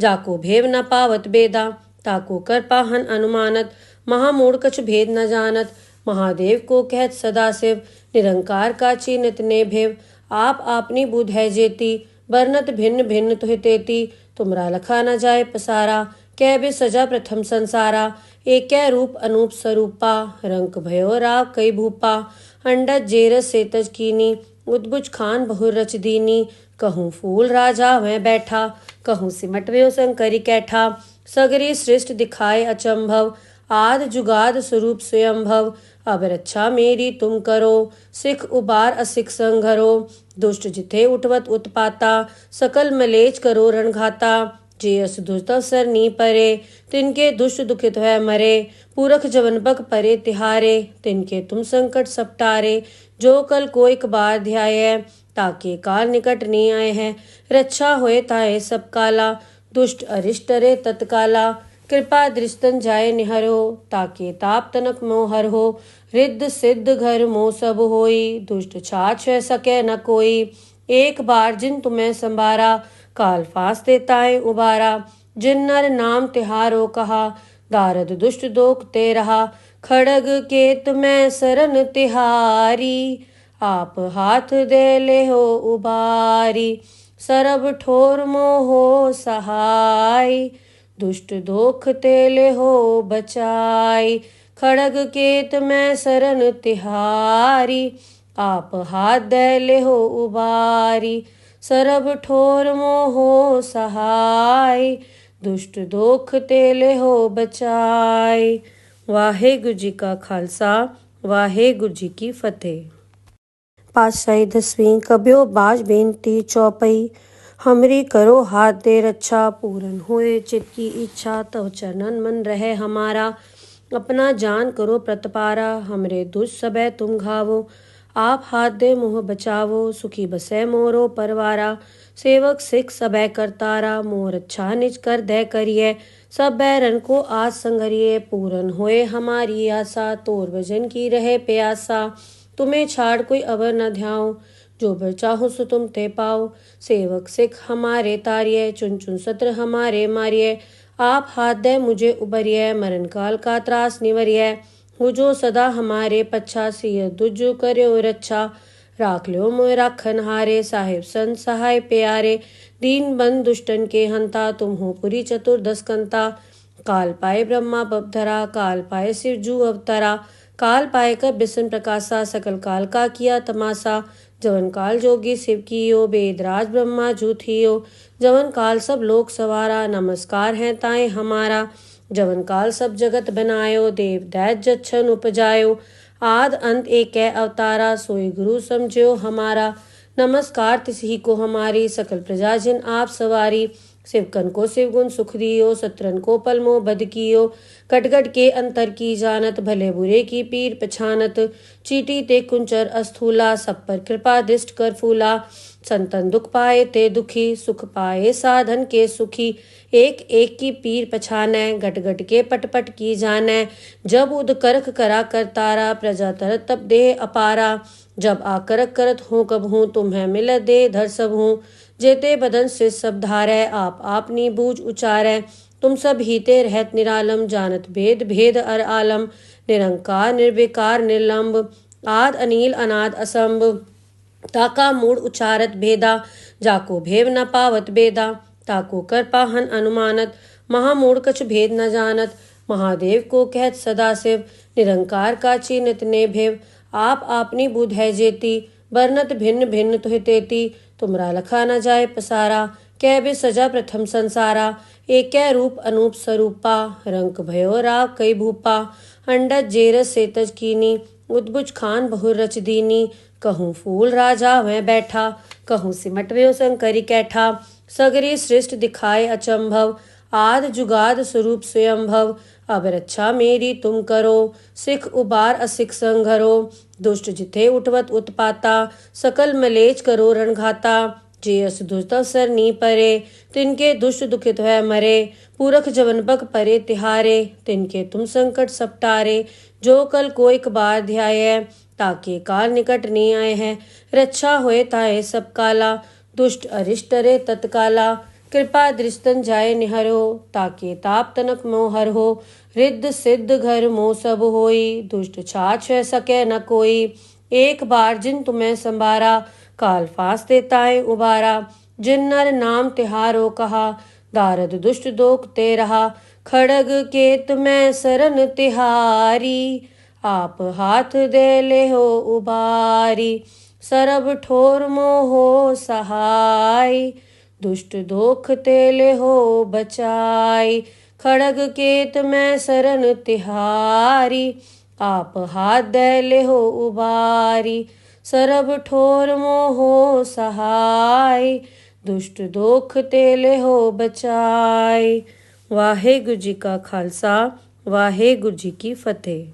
जाको भेव न पावत बेदा। ताको कर पाहन अनुमानत, महामूड कछ भेद न जानत। महादेव को कहत सदा शिव, निरंकार का चीनित ने भेव। आप आपनी बुध है जेती, बरनत भिन्न भिन्न तुहि तेती। तुमरा लखा न जाए पसारा, कै बे सजा प्रथम संसारा। एक रूप अनूप स्वरूपा, रंक भयो राव कई भूपा। अंडज जेरस सेतज कीनी, उद्बुज खान बहुर रच दीनी। कहूँ फूल राजा वह बैठा, कहूँ सिमट व्यो शंकरी कैठा। सगरी सृष्ट दिखाए अचंभव, आद जुगाद स्वरूप स्वयंभव। अब रक्षा मेरी तुम करो, सिख उबार असिख संघरो। दुष्ट जिथे उठवत उत्पाता, सकल मलेच करो रणघाता। जे अस दुष्ट अवसर नी परे, तिनके दुष्ट दुखित है मरे। पूरख जवन बक परे तिहारे, तिनके तुम संकट सपटारे। जो कल को एक बार ध्याय, ताके काल निकट नहीं आए हैं। रक्षा होए ताए सब काला, दुष्ट अरिष्ट रे तत्काला। कृपा दृष्टन जाए निहरो, ताके ताप तनक मोहर हो। रिद्ध सिद्ध घर मोह सब होई, दुष्ट छाछ है सके न कोई। एक बार जिन तुम्हें संभारा, काल फांस देताए उबारा। जिन नर नाम तिहारो कहा, दारद दुष्ट दोख ते रहा। खड़ग के तुम्हें सरन तिहारी, आप हाथ दे ले हो उबारी। सरब ठोर मोहो सहाय, दुष्ट दोख तेले हो बचाई। खड़ग केत में सरन तिहारी, आप हाथ दे ले हो उबारी। सरब ठोर मोहो सहाय, दुष्ट दोख तेले हो बचाई। वाहेगुरु जी का खालसा, वाहेगुरु जी की फतेह। पातशाही दसवीं कब्यो बाज बेनती चौपई। हमरी करो हाथ दे रक्षा, पूरन होए चित की इच्छा। तव चरणन मन रहे हमारा, अपना जान करो प्रतपारा। हमरे दुष्ट सबे तुम घावो, आप हाथ दे मुँह बचावो। सुखी बसै मोरो परवारा, सेवक सिख सबे करतारा। मोर अच्छा निज कर दे करिए, सब बैरन को आज संगरिए। पूरन होए हमारी आशा, तोर भजन की रहे प्यासा। तुम्हें छाड़ कोई अवर न ध्याओ, जो बर चाहो सो तुम ते पाओ। सेवक सिख हमारे तारिये, चुन चुन सत्र हमारे मारिये। आप हाथ दे मुझे उबरिये, मरण काल का त्रास निवरिये। हो जो सदा हमारे पच्छा, सिय दुजु कर्यो रक्षा। राख ल्यो मोय राखन हारे, साहिब संत सहाय प्यारे। दीन बंद दुष्टन के हंता, तुम हो पुरी चतुर्दश कंता। काल पाए ब्रह्मा बपधरा, काल पाए शिव जू अवतरा। काल पाए कर बिसन प्रकाशा, सकल काल का किया तमाशा। जवन काल जोगी शिव कियो, वेदराज ब्रह्मा जूथियो, जवन काल सब लोक सवारा, नमस्कार है ताए हमारा। जवन काल सब जगत बनायो, देव दैत जच्छन उपजायो, आद अंत एक अवतारा, सोई गुरु समझो हमारा। नमस्कार तिसही को हमारी, सकल प्रजा जिन आप सवारी। शिवकन को शिवगुण सुख दियो, सत्रन को पलमो बद कियो, कटगट के अंतर की जानत, भले बुरे की पीर पछानत। चीटी ते कुंचर अस्थूला, सब पर कृपा दृष्ट कर फूला। संतन दुख पाए ते दुखी, सुख पाए साधन के सुखी। एक एक की पीर पछानै, गट गट के पट पट की जानै। जब उद करख करा कर तारा, प्रजा तरत तब देह अपारा। जब आकरक करत हूँ कब हूँ, तुम्हें मिल दे धर सब हूँ। जेते बदन से सब धारै, आप आपनी बूझ उचारै। तुम सब हीते रहत निरालम, जानत भेद भेद अर आलम। निरंकार निर्विकार निर्लंब, आद अनील अनाद असंभ। ताका मूड उचारत भेदा, जाको भेव न पावत बेदा। ताको कर पाहन अनुमानत, महामूढ़ कछ भेद न जानत। महादेव को कहत सदा शिव, निरंकार का चिन्हत ने भेव। आप आपनी बुध है जेती, बरनत भिन्न भिन्न तुहि तेती। तुमरा लखा न जाए पसारा, कै बे सजा प्रथम संसारा। एक रूप अनूप स्वरूपा, रंक भयो राव कई भूपा। अंडज जेरस सेतज कीनी, उद्भुज खान बहुर रच दीनी। कहूँ फूल राजा वह बैठा, कहूँ सिमट व्यो शंकरी कैठा। सगरी सृष्ट दिखाए अचंभव, आद जुगाद स्वरूप स्वयंभव। अब रक्षा मेरी तुम करो, सिख उबार असिख संघरो। दुष्ट जिथे उठवत उत्पाता, सकल मलेच करो रणघाता। जे अस दुष्ट अवसर नी परे, तिनके दुष्ट दुखित है मरे। पूरख जवन बक परे तिहारे, तिनके तुम संकट सपटारे। जो कल को एक बार ध्याय, ताके काल निकट नहीं आए हैं। रक्षा होए ताए सब काला, दुष्ट अरिष्ट रे तत्काला। कृपा दृष्टन जाए निहरो, ताके ताप तनक मोहर हो। रिद्ध सिद्ध घर मोह सब होई, दुष्ट छाछ सके न कोई। एक बार जिन तुम्हें संभारा, काल फांस देताए उबारा। जिन नर नाम तिहारो कहा, दारद दुष्ट दोख ते रहा। खड़ग केत में सरन तिहारी, आप हाथ दे ले हो उबारी। सरब ठोर मोहो सहाय, दुष्ट दोख तेले हो बचाई। खड़ग केत में सरन तिहारी, आप हाथ दे ले हो उबारी। सरब ठोर मोहो सहाय, दुष्ट दोख तेले हो बचाई। वाहेगुरु जी का खालसा, वाहेगुरु जी की फतेह।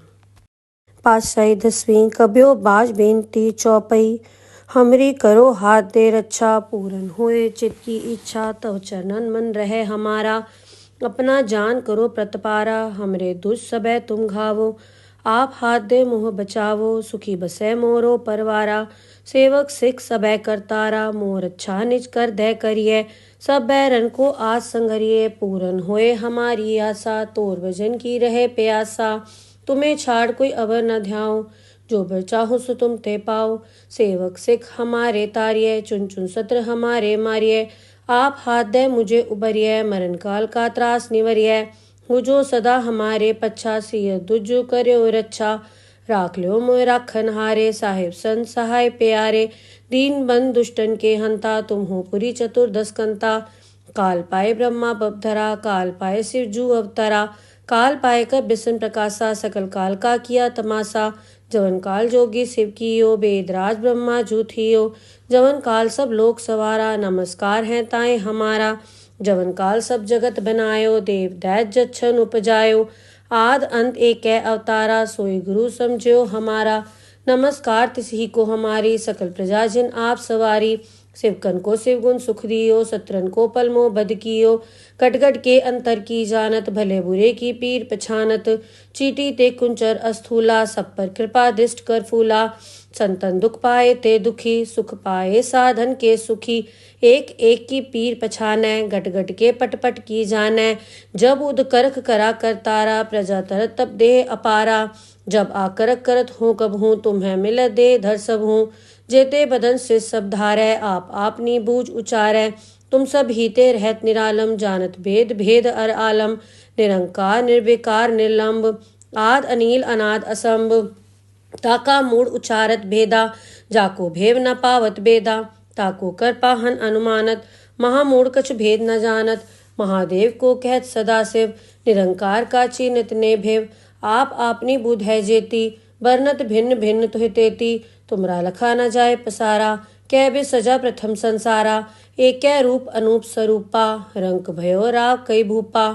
पातशाही दसवीं कब्यो बाज बेनती चौपई। हमरी करो हाथ दे रक्षा, पूरन होए चित की इच्छा। तव चरणन मन रहे हमारा, अपना जान करो प्रतपारा। हमरे दुष्ट सबे तुम घावो, आप हाथ दे मोह बचावो। सुखी बसे मोरो परवारा, सेवक सिख सबे करतारा। मोर अच्छा निज कर दे करिए, सब बैरन को आज संगरिए। पूरन होए हमारी आशा, तोर भजन की रहे प्यासा। तुम्हें छाड़ कोई अवर न ध्याओ, जो बर चाहो सो तुम ते पाओ। सेवक सिख हमारे तारिये, चुन चुन सत्र हमारे मारिये। आप हाथ दे मुझे उबरिये, मरण काल का त्रास निवरिये। हो जो सदा हमारे पच्छा, सिय दुजु कर्यो रक्षा। राख लो मोय राखन हारे, साहिब संत सहाय प्यारे। दीन बंद दुष्टन के हंता, तुम हो पुरी चतुर्दश कंता। काल पाए ब्रह्मा बपधरा, काल पाए शिव जू अवतरा। काल पाए कर बिसन प्रकाशा, सकल काल का किया तमाशा। जवन काल जोगी शिव कियो, वेदराज ब्रह्मा जूथियो। जवन काल सब लोक सवारा, नमस्कार है ताए हमारा। जवन काल सब जगत बनायो, देव दैत जच्छन उपजायो। आद अंत एक अवतारा, सोई गुरु समझो हमारा। नमस्कार तिसही को हमारी, सकल प्रजा जिन आप सवारी। शिवकन को शिवगुण सुख दियो, सत्रन को पलमो बद कियो। कटगट के अंतर की जानत, भले बुरे की पीर पछानत। चीटी ते कुंचर अस्थूला, सब पर कृपा दृष्ट कर फूला। संतन दुख पाए ते दुखी, सुख पाए साधन के सुखी। एक एक की पीर पछानै, गट गट के पट पट की जानै। जब उद करख करा कर तारा, प्रजा तरत तब देह अपारा। जब आकरक करत हूँ कब हूँ, तुम्हें मिल दे धर सब हूँ। जेते बदन से सब धारै, आप आपनी बूझ उचारै। तुम सब हीते रहत निरालम, जानत भेद भेद अर आलम। निरंकार निर्विकार निर्लंब, आद अनील अनाद असंभ। ताका मूड उचारत भेदा, जाको भेव न पावत बेदा। ताको कर पाहन अनुमानत, महामूढ़ कछ भेद न जानत। महादेव को कहत सदाशिव, निरंकार का चीनत ने भेव। आप आपनी बुध है जेती, बरनत भिन्न भिन्न तुहि तेती। तुमरा लखा न जाय पसारा, कै बे सजा प्रथम संसारा। एक रूप अनूप स्वरूपा, रंक भयो राव कई भूपा।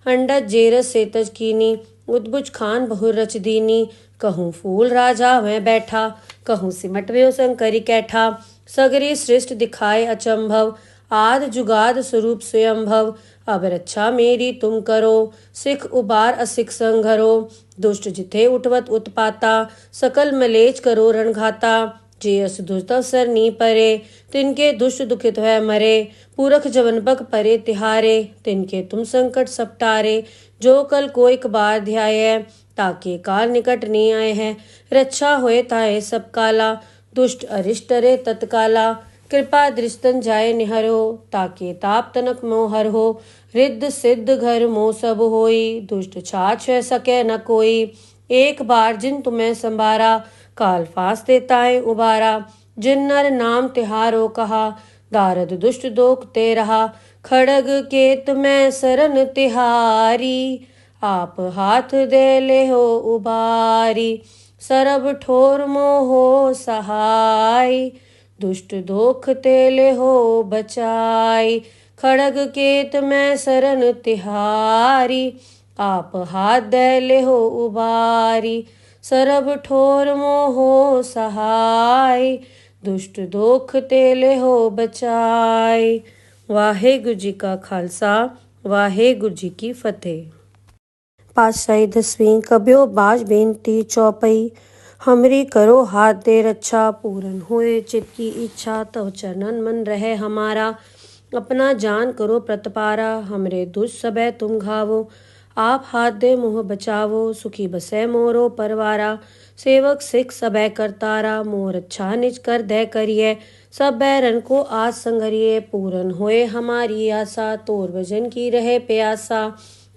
अंडज जेरस सेतज कीनी, उद्भुज खान बहुर रच दीनी। कहूँ फूल राजा वह बैठा, कहूँ सिमट व्यो शंकरी कैठा। सगरी सृष्ट दिखाए अचंभव, आद जुगाद स्वरूप स्वयंभव। अब रक्षा मेरी तुम करो, सिख उबार असिख संघरो। दुष्ट जिथे उठवत उत्पाता, सकल मलेच करो रणघाता। जे अस दुष्ट अवसर नी परे, तिनके दुष्ट दुखित है मरे। पूरख जवन बक परे तिहारे, तिनके तुम संकट सपटारे। जो कल कोई बार ध्याय, ताके काल निकट नी आए हैं। रक्षा होए ताए सब काला, दुष्ट अरिष्ट रे तत्काला। कृपा दृष्टन जाय निहरो, ताके ताप तनक मोहर हो। रिद्ध सिद्ध घर मोह सब होई, दुष्ट छाछ सके न कोई। एक बार जिन तुम्हें संभारा, काल फास देताए उबारा। जिन नर नाम तिहारो कहा, दारद दुष्ट दोख ते रहा। खड़ग केत में सरन तिहारी, आप हाथ दे ले हो उबारी। सरब ठोर मोहो सहाय, दुष्ट दोख तेले हो बचाई। खड़ग केत में सरन तिहारी, आप हाथ दे ले हो उबारी। सरब ठोर मोहो सहाय, दुष्ट दोख तेले हो बचाई। वाहेगुरु जी का खालसा, वाहेगुरु जी की फतेह। पातशाही 10वीं कब्यो बाज बेनती चौपई। हमरी करो हाथ दे रक्षा, पूरन होए चित की इच्छा। तव चरणन मन रहे हमारा, अपना जान करो प्रतपारा। हमरे दुष्ट सबे तुम घावो, आप हाथ दे मोह बचावो। सुखी बसे मोरो परवारा, सेवक सिख सबे करतारा। मोर अच्छा निज कर दे करिए, सब बैरन को आज संगरिए। पूरन होए हमारी आशा, तोर भजन की रहे प्यासा।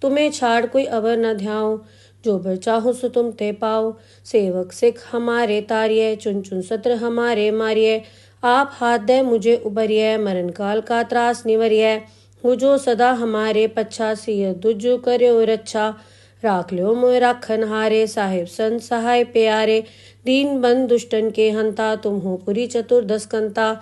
तुम्हें छाड़ कोई अवर न ध्याओ, जो बर चाहो सो तुम ते पाओ। सेवक सिख हमारे तारिये, चुन चुन सत्र हमारे मारिये। आप हाथ दे मुझे उबरिये, मरण काल का त्रास निवरिये। हो जो सदा हमारे पच्छा, सिय दुज कर्यो रक्षा। राख ल्यो मोय राखन हारे, साहिब संत सहाय प्यारे। दीन बंद दुष्टन के हंता, तुम हो पुरी चतुर्दश कंता।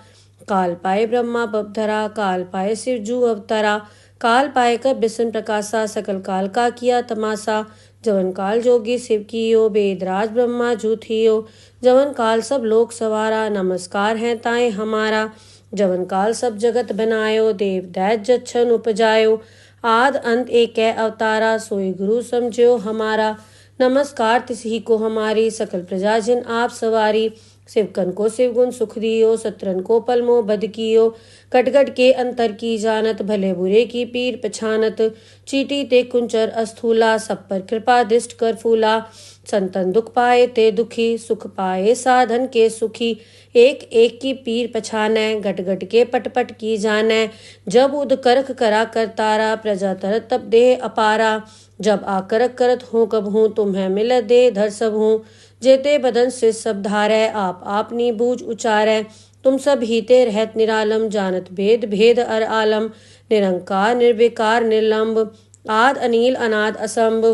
काल पाए ब्रह्मा बपधरा, काल पाए शिव जू अवतरा। काल पाए कर बिसन प्रकाशा, सकल काल का किया तमाशा। जवन काल जोगी शिव कियो, वेदराज ब्रह्मा जू थियो। जवन काल सब लोक सवारा, नमस्कार है ताए हमारा। जवन काल सब जगत बनायो, देव दैत जच्छन उपजायो। आद अंत एक अवतारा, सोई गुरु समझो हमारा। नमस्कार तिसही को हमारी, सकल प्रजा जिन आप सवारी। शिवकन को शिवगुण सुख दियो, सत्रन को पलमो बद कियो। कटगट के अंतर की जानत, भले बुरे की पीर पछानत। चीटी ते कुंचर अस्थूला, सब पर कृपा दृष्ट कर फूला। संतन दुख पाए ते दुखी, सुख पाए साधन के सुखी। एक एक की पीर पछानै, गट गट के पट पट की जानै। जब उद करख करा करतारा, प्रजा तरत तब देह अपारा। जब आकरक करत हूँ कब हूँ, तुम्हें मिल दे धर सब हूँ। जेते बदन से सब धारै, आप आपनी बूझ उचारै। तुम सब हीते रहत निरालम, जानत भेद भेद अर आलम। निरंकार निर्विकार निर्लंब, आद अनील अनाद असंभ।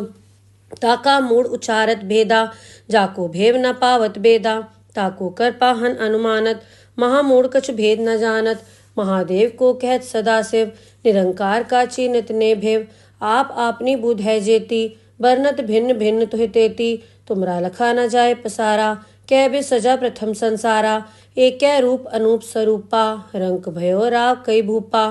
ताका मूड उचारत भेदा, जाको भेव न पावत बेदा। ताको कर पाहन अनुमानत, महामूढ़ कछ भेद न जानत। महादेव को कहत सदाशिव, निरंकार का चीनत ने भेव। आप आपनी बुध है जेती, बरनत भिन्न भिन्न तुहि तेती। तुमरा लखा न जाय पसारा, कै बे सजा प्रथम संसारा। एक रूप अनूप स्वरूपा, रंक भयो राव कई भूपा।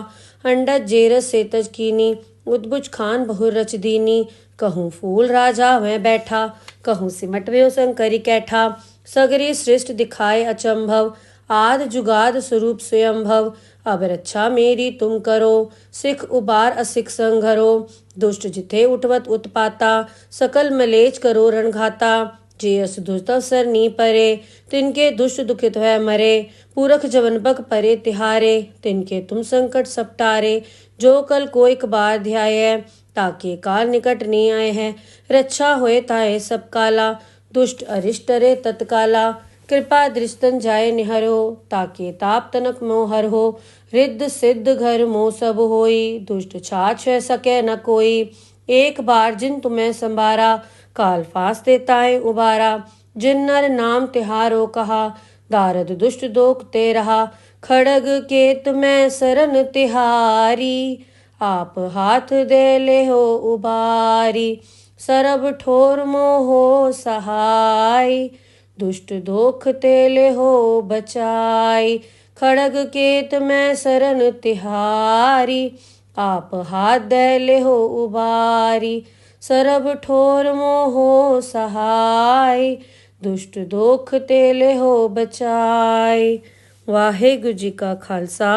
अंडज जेरस सेतज कीनी, उद्भुज खान बहुर रच दीनी। कहूँ फूल राजा वह बैठा, कहूँ सिमट व्यो शंकरी कैठा। सगरी सृष्ट दिखाए अचंभव, आद जुगाद स्वरूप स्वयंभव। अब रक्षा मेरी तुम करो, सिख उबार असिख संघरो। दुष्ट जिथे उठवत उत्पाता, सकल मलेच करो रणघाता। जे अस दुष्ट अवसर नी परे, तिनके दुष्ट दुखित है मरे। पूरख जवन बक परे तिहारे, तिनके तुम संकट सपटारे। जो कल कोई बार ध्याय, ताके काल निकट नी आए हैं। रक्षा होए ताए सब काला, दुष्ट अरिष्ट रे तत्काला, कृपा दृष्टन जाय निहरो, ताके ताप तनक मोह हर हो, रिद्ध सिद्ध घर मोह सब होई, दुष्ट छाछ है सके न कोई, एक बार जिन तुम्हें संभारा, काल फांस देताए उबारा, जिन नर नाम तिहारो कहा, दारद दुष्ट दोख ते रहा, खड़ग केत में सरन तिहारी, आप हाथ दे ले हो उबारी, सरब ठोर मोहो सहाय, दुष्ट दोख तेले हो बचाई, खड़ग केत में सरन तिहारी, आप हाथ दे ले हो उबारी, सरब ठोर मोहो सहाय, दुष्ट दोख तेले हो बचाई। वाहेगुरु जी का खालसा,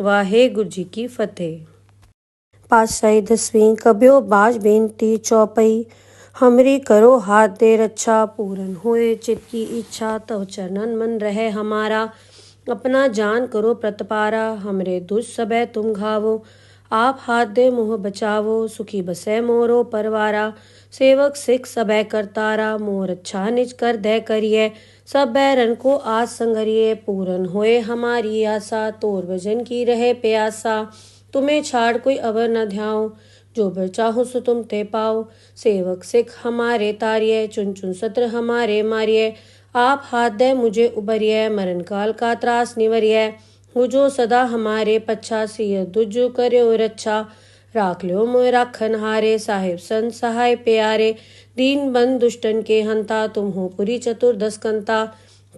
वाहेगुरु जी की फतेह। पातशाही 10वीं कब्यो बाज बेनती चौपई, हमरी करो हाथ दे रक्षा, पूरन होए चित की इच्छा, तव चरणन मन रहे हमारा, अपना जान करो प्रतपारा, हमरे दुष्ट सबे तुम घावो, आप हाथ दे मोह बचावो, सुखी बसे मोरो परवारा, सेवक सिख सबे करतारा, मोर अच्छा निज कर दे करिए, सब बैरन को आज संगरिए, पूरन होए हमारी आशा, तोर भजन की रहे प्यासा, तुम्हें छाड़ कोई अवर न ध्याओ, जो बर चाहो सो तुम ते पाओ, सेवक सिख हमारे तारिये, चुन चुन सत्र हमारे मारिये, आप हाथ दे मुझे उबरिये, मरण काल का त्रास निवरिये, हो जो सदा हमारे पच्छा, सिय दुजो कर्यो रक्षा, राख लो मोय राखन हारे, साहिब संत सहाय प्यारे, दीन बंद दुष्टन के हंता, तुम हो पुरी चतुर्दश कंता,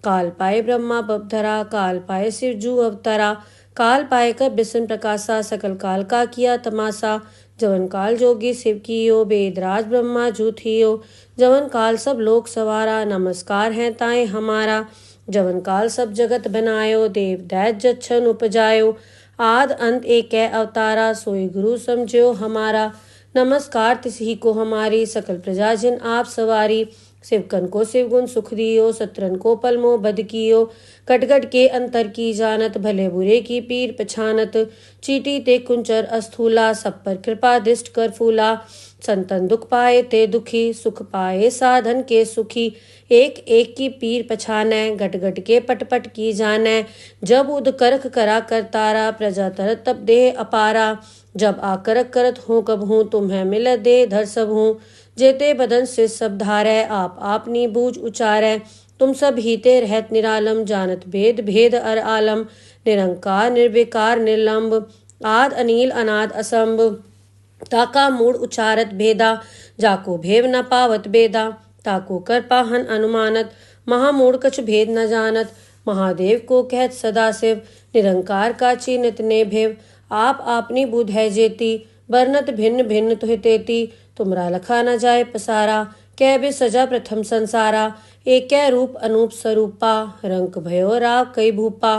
काल पाए ब्रह्मा बपधरा, काल पाए शिव जू अवतरा, काल पाए कर बिसन प्रकाशा, सकल काल का किया तमाशा, जवन काल जोगी शिव कियो, वेदराज ब्रह्मा जू थियो, जवन काल सब लोक सवारा, नमस्कार है ताए हमारा, जवन काल सब जगत बनायो, देव दैत जच्छन उपजायो, आद अंत एक अवतारा, सोई गुरु समझो हमारा, नमस्कार तिसही को हमारी, सकल प्रजा जिन आप सवारी, शिवकन को शिव गुण सुख दियो, सत्रन को पलमो बद कियो, कटगट के अंतर की जानत, भले बुरे की पीर पछानत, चीटी ते कुंचर अस्थूला, सब पर कृपा दृष्ट कर फूला, संतन दुख पाए ते दुखी, सुख पाए साधन के सुखी, एक एक की पीर पछाने, गट गट के पट पट की जाने, जब उद करख करा कर तारा, प्रजा तरत तब देह अपारा, जब आकरक करत हूँ कब हूँ, तुम्हें मिल दे धर सब हूँ, जेते बदन से सब धारै, आप आपनी बूझ उचारै, तुम सब हीते रहत निरालम, जानत भेद भेद अर आलम, निरंकार निर्विकार निर्लंब, आद अनील अनाद असंभ, ताका मूड उचारत भेदा, जाको भेव न पावत बेदा, ताको कर पाहन अनुमानत, महामूड कछ भेद न जानत, महादेव को कहत सदा शिव, निरंकार का चिन्हित ने भेव, आप आपनी बुध है जेती, बरनत भिन्न भिन्न तुहि तेती, तुमरा लखा न जाए पसारा, कै बे सजा प्रथम संसारा, एक रूप अनूप स्वरूपा, रंक भयो राव कई भूपा,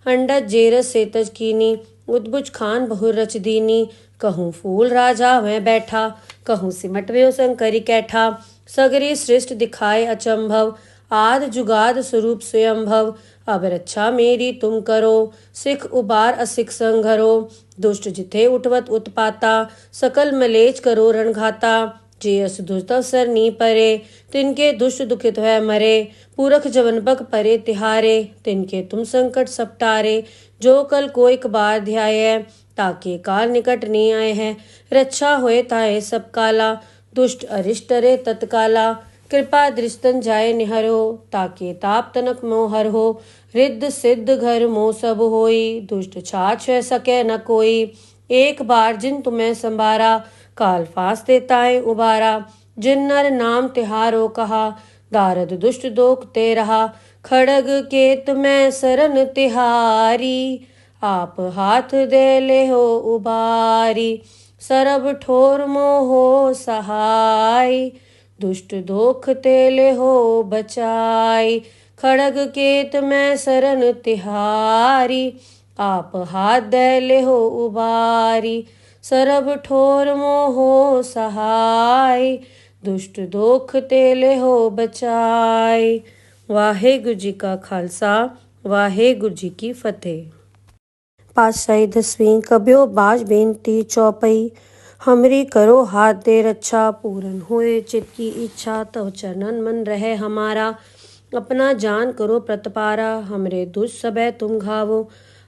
अंडज जेरस सेतज कीनी, उद्भुज खान बहुर रच दीनी, कहूँ फूल राजा वह बैठा, कहूँ सिमट व्यो शंकरी कैठा, सगरी सृष्ट दिखाए अचंभव, आद जुगाद स्वरूप स्वयंभव, अब रक्षा मेरी तुम करो, सिख उबार असिख संघरो, दुष्ट जिथे उठवत उत्पाता, सकल मलेच करो रणघाता, जे अस दुर्तवसर नी परे, तिनके दुष्ट दुखित है मरे, पूरख जवन बग परे तिहारे, तिनके तुम संकट सपटारे, जो कल को एक बार ध्याय, ताके काल निकट नहीं आए हैं, रक्षा होए ताए सब काला, दुष्ट अरिष्ट रे तत्काला, कृपा दृष्टन जाय निहरो, ताके ताप तनक मोह हर हो, रिद्ध सिद्ध घर मोह सब होई, दुष्ट छाछ है सके न कोई, एक बार जिन तुम्हें संभारा, काल फांस देताए उबारा, जिन नर नाम तिहारो कहा, दारद दुष्ट दोख ते रहा, खड़ग केत में सरन तिहारी, आप हाथ दे ले हो उबारी, सरब ठोर मोहो सहाय, दुष्ट दोख तेले हो बचाई, खड़ग केत में सरन तिहारी, आप हाथ दे ले हो उबारी, सरब ठोर मोहो सहाय, दुष्ट दोख तेले हो बचाई। वाहेगुरु जी का खालसा, वाहेगुरु जी की फतेह। पातशाही 10वीं कब्यो बाज बेनती चौपई, हमरी करो हाथ दे रक्षा, पूरन होए चित की इच्छा, तव चरणन मन रहे हमारा। अपना जान करो प्रतपारा, हमरे दुष्ट सबे तुम घावो।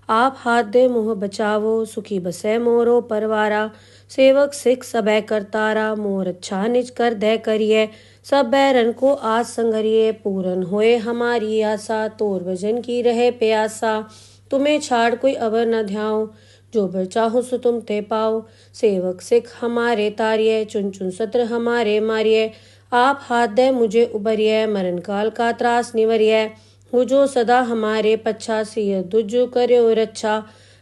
आप हाथ दे मुँह बचावो, सुखी बसे मोरो परवारा। सेवक सिख सबे करतारा, मोर अच्छा निज कर दे करिए। सब बैरन को आज संगरिए, पूरन होए हमारी आशा। तोर भजन की रहे प्यासा, तुम्हें छाड़ कोई अवर न ध्याओ। जो बर चाहो सो तुम ते पाओ। सेवक सिख हमारे तारिये, चुन चुन सत्र हमारे मारिये। आप हाथ दे मुझे उबरिये, मरण काल का त्रास निवरिये। हो जो सदा हमारे पच्छा, सिय दुजो कर्यो रक्षा।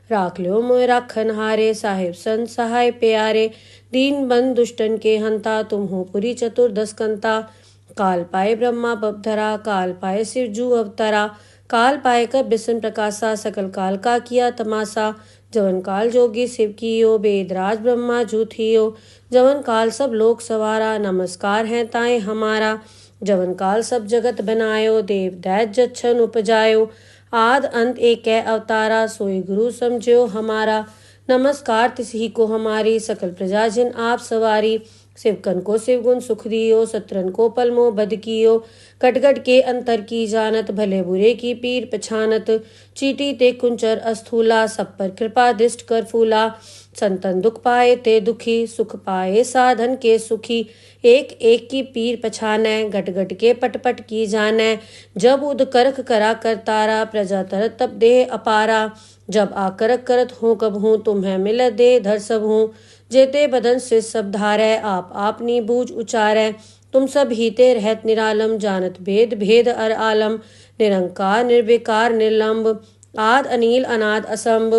राख लो मोय राखन हारे, साहिब संत सहाय प्यारे। दीन बंद दुष्टन के हंता, तुम हो पुरी चतुर्दश कंता। काल पाए ब्रह्मा बपधरा, काल पाए शिव जू अवतरा। काल पाए कर बिसन प्रकाशा, सकल काल का किया तमाशा। जवन काल जोगी शिव कियो, वेदराज ब्रह्मा जू थियो। जवन काल सब लोक सवारा, नमस्कार है ताए हमारा। जवन काल सब जगत बनायो, देव दैत जच्छन उपजायो। आद अंत एक अवतारा, सोई गुरु समझो हमारा। नमस्कार तिसही को हमारी, सकल प्रजा जिन आप सवारी। शिवकन को शिव गुण सुख दियो, सत्रन को पलमो बद कियो। कटगट के अंतर की जानत, भले बुरे की पीर पछानत। चीटी ते कुंचर अस्थूला, सब पर कृपा दृष्ट कर फूला। संतन दुख पाए ते दुखी, सुख पाए साधन के सुखी। एक एक की पीर पछानै, गट गट के पट पट की जानै। जब उद करख करा करतारा, प्रजा तरत तब देह अपारा। जब आकरक करत हूँ कब हूँ, तुम्हें मिल दे धर सब हूँ। जेते बदन से सब धारै, आप आपनी बूझ उचारै। तुम सब हीते रहत निरालम, जानत भेद भेद अर आलम। निरंकार निर्विकार निर्लंब, आद अनील अनाद असंभ।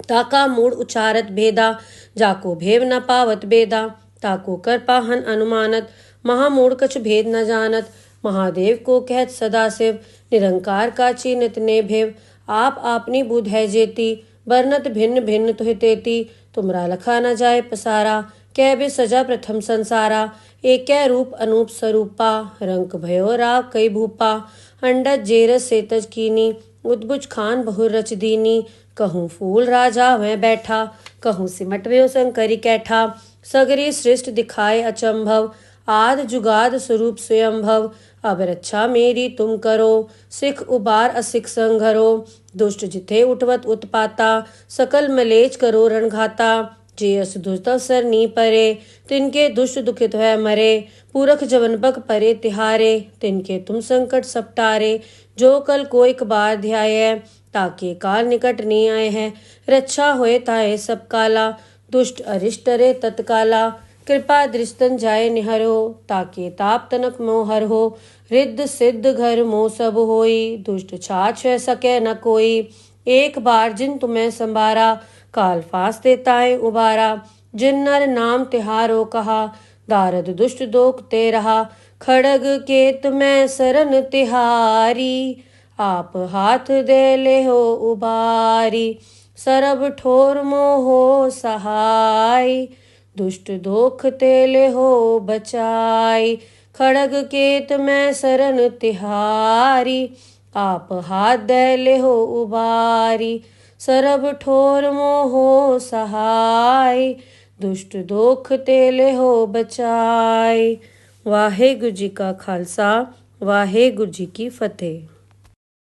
ताका मूड उचारत भेदा, जाको भेव न पावत बेदा। ताको कर पाहन अनुमानत, महामूढ़ कछ भेद न जानत। महादेव को कहत सदा शिव, निरंकार का चीनित ने भेव। आप आपनी बुध है जेती, बरनत भिन्न भिन्न तुहि तेती। तुमरा लखा न जाए पसारा, कै बे सजा प्रथम संसारा। एक रूप अनूप स्वरूपा, रंक भयो राव कई भूपा। अंडज जेरस सेतज कीनी, उद्भुज खान बहुर रच दीनी। कहूँ फूल राजा वह बैठा, कहूँ सिमट व्यो शंकरी कैठा। सगरी सृष्ट दिखाए अचंभव, आद जुगाद स्वरूप स्वयंभव। अब रक्षा मेरी तुम करो, सिख उबार असिख संघरो। दुष्ट जिथे उठवत उत्पाता, सकल मलेच करो रणघाता। जे अस दुष्ट अवसर नी परे, तिनके दुष्ट दुखित है मरे। पुरख जवन बक परे तिहारे, तिनके तुम संकट सपटारे। जो कल को एक बार ध्याय, ताके काल निकट नहीं आए हैं। रक्षा होए ताए सब काला, दुष्ट अरिष्ट रे तत्काला। कृपा दृष्टन जाए निहरो, ताके ताप तनक मोहर हो। रिद्ध सिद्ध घर मोह सब होई, दुष्ट छाछ सके न कोई। एक बार जिन तुम्हें संबारा, काल फांस देताए उबारा। जिन नर नाम तिहारो कहा, दारद दुष्ट दोख ते रहा। खड़ग केत में सरन तिहारी, आप हाथ दे ले हो उबारी। सरब ठोर मोहो सहाय, दुष्ट दोख ते ले हो बचाई। खड़ग केत में सरन तिहारी, आप हाथ दे ले हो उबारी। सरब ठोर मोहो सहाय, दुष्ट दोख ते ले हो बचाई। वाहेगुरु जी का खालसा, वाहेगुरु जी की फतेह।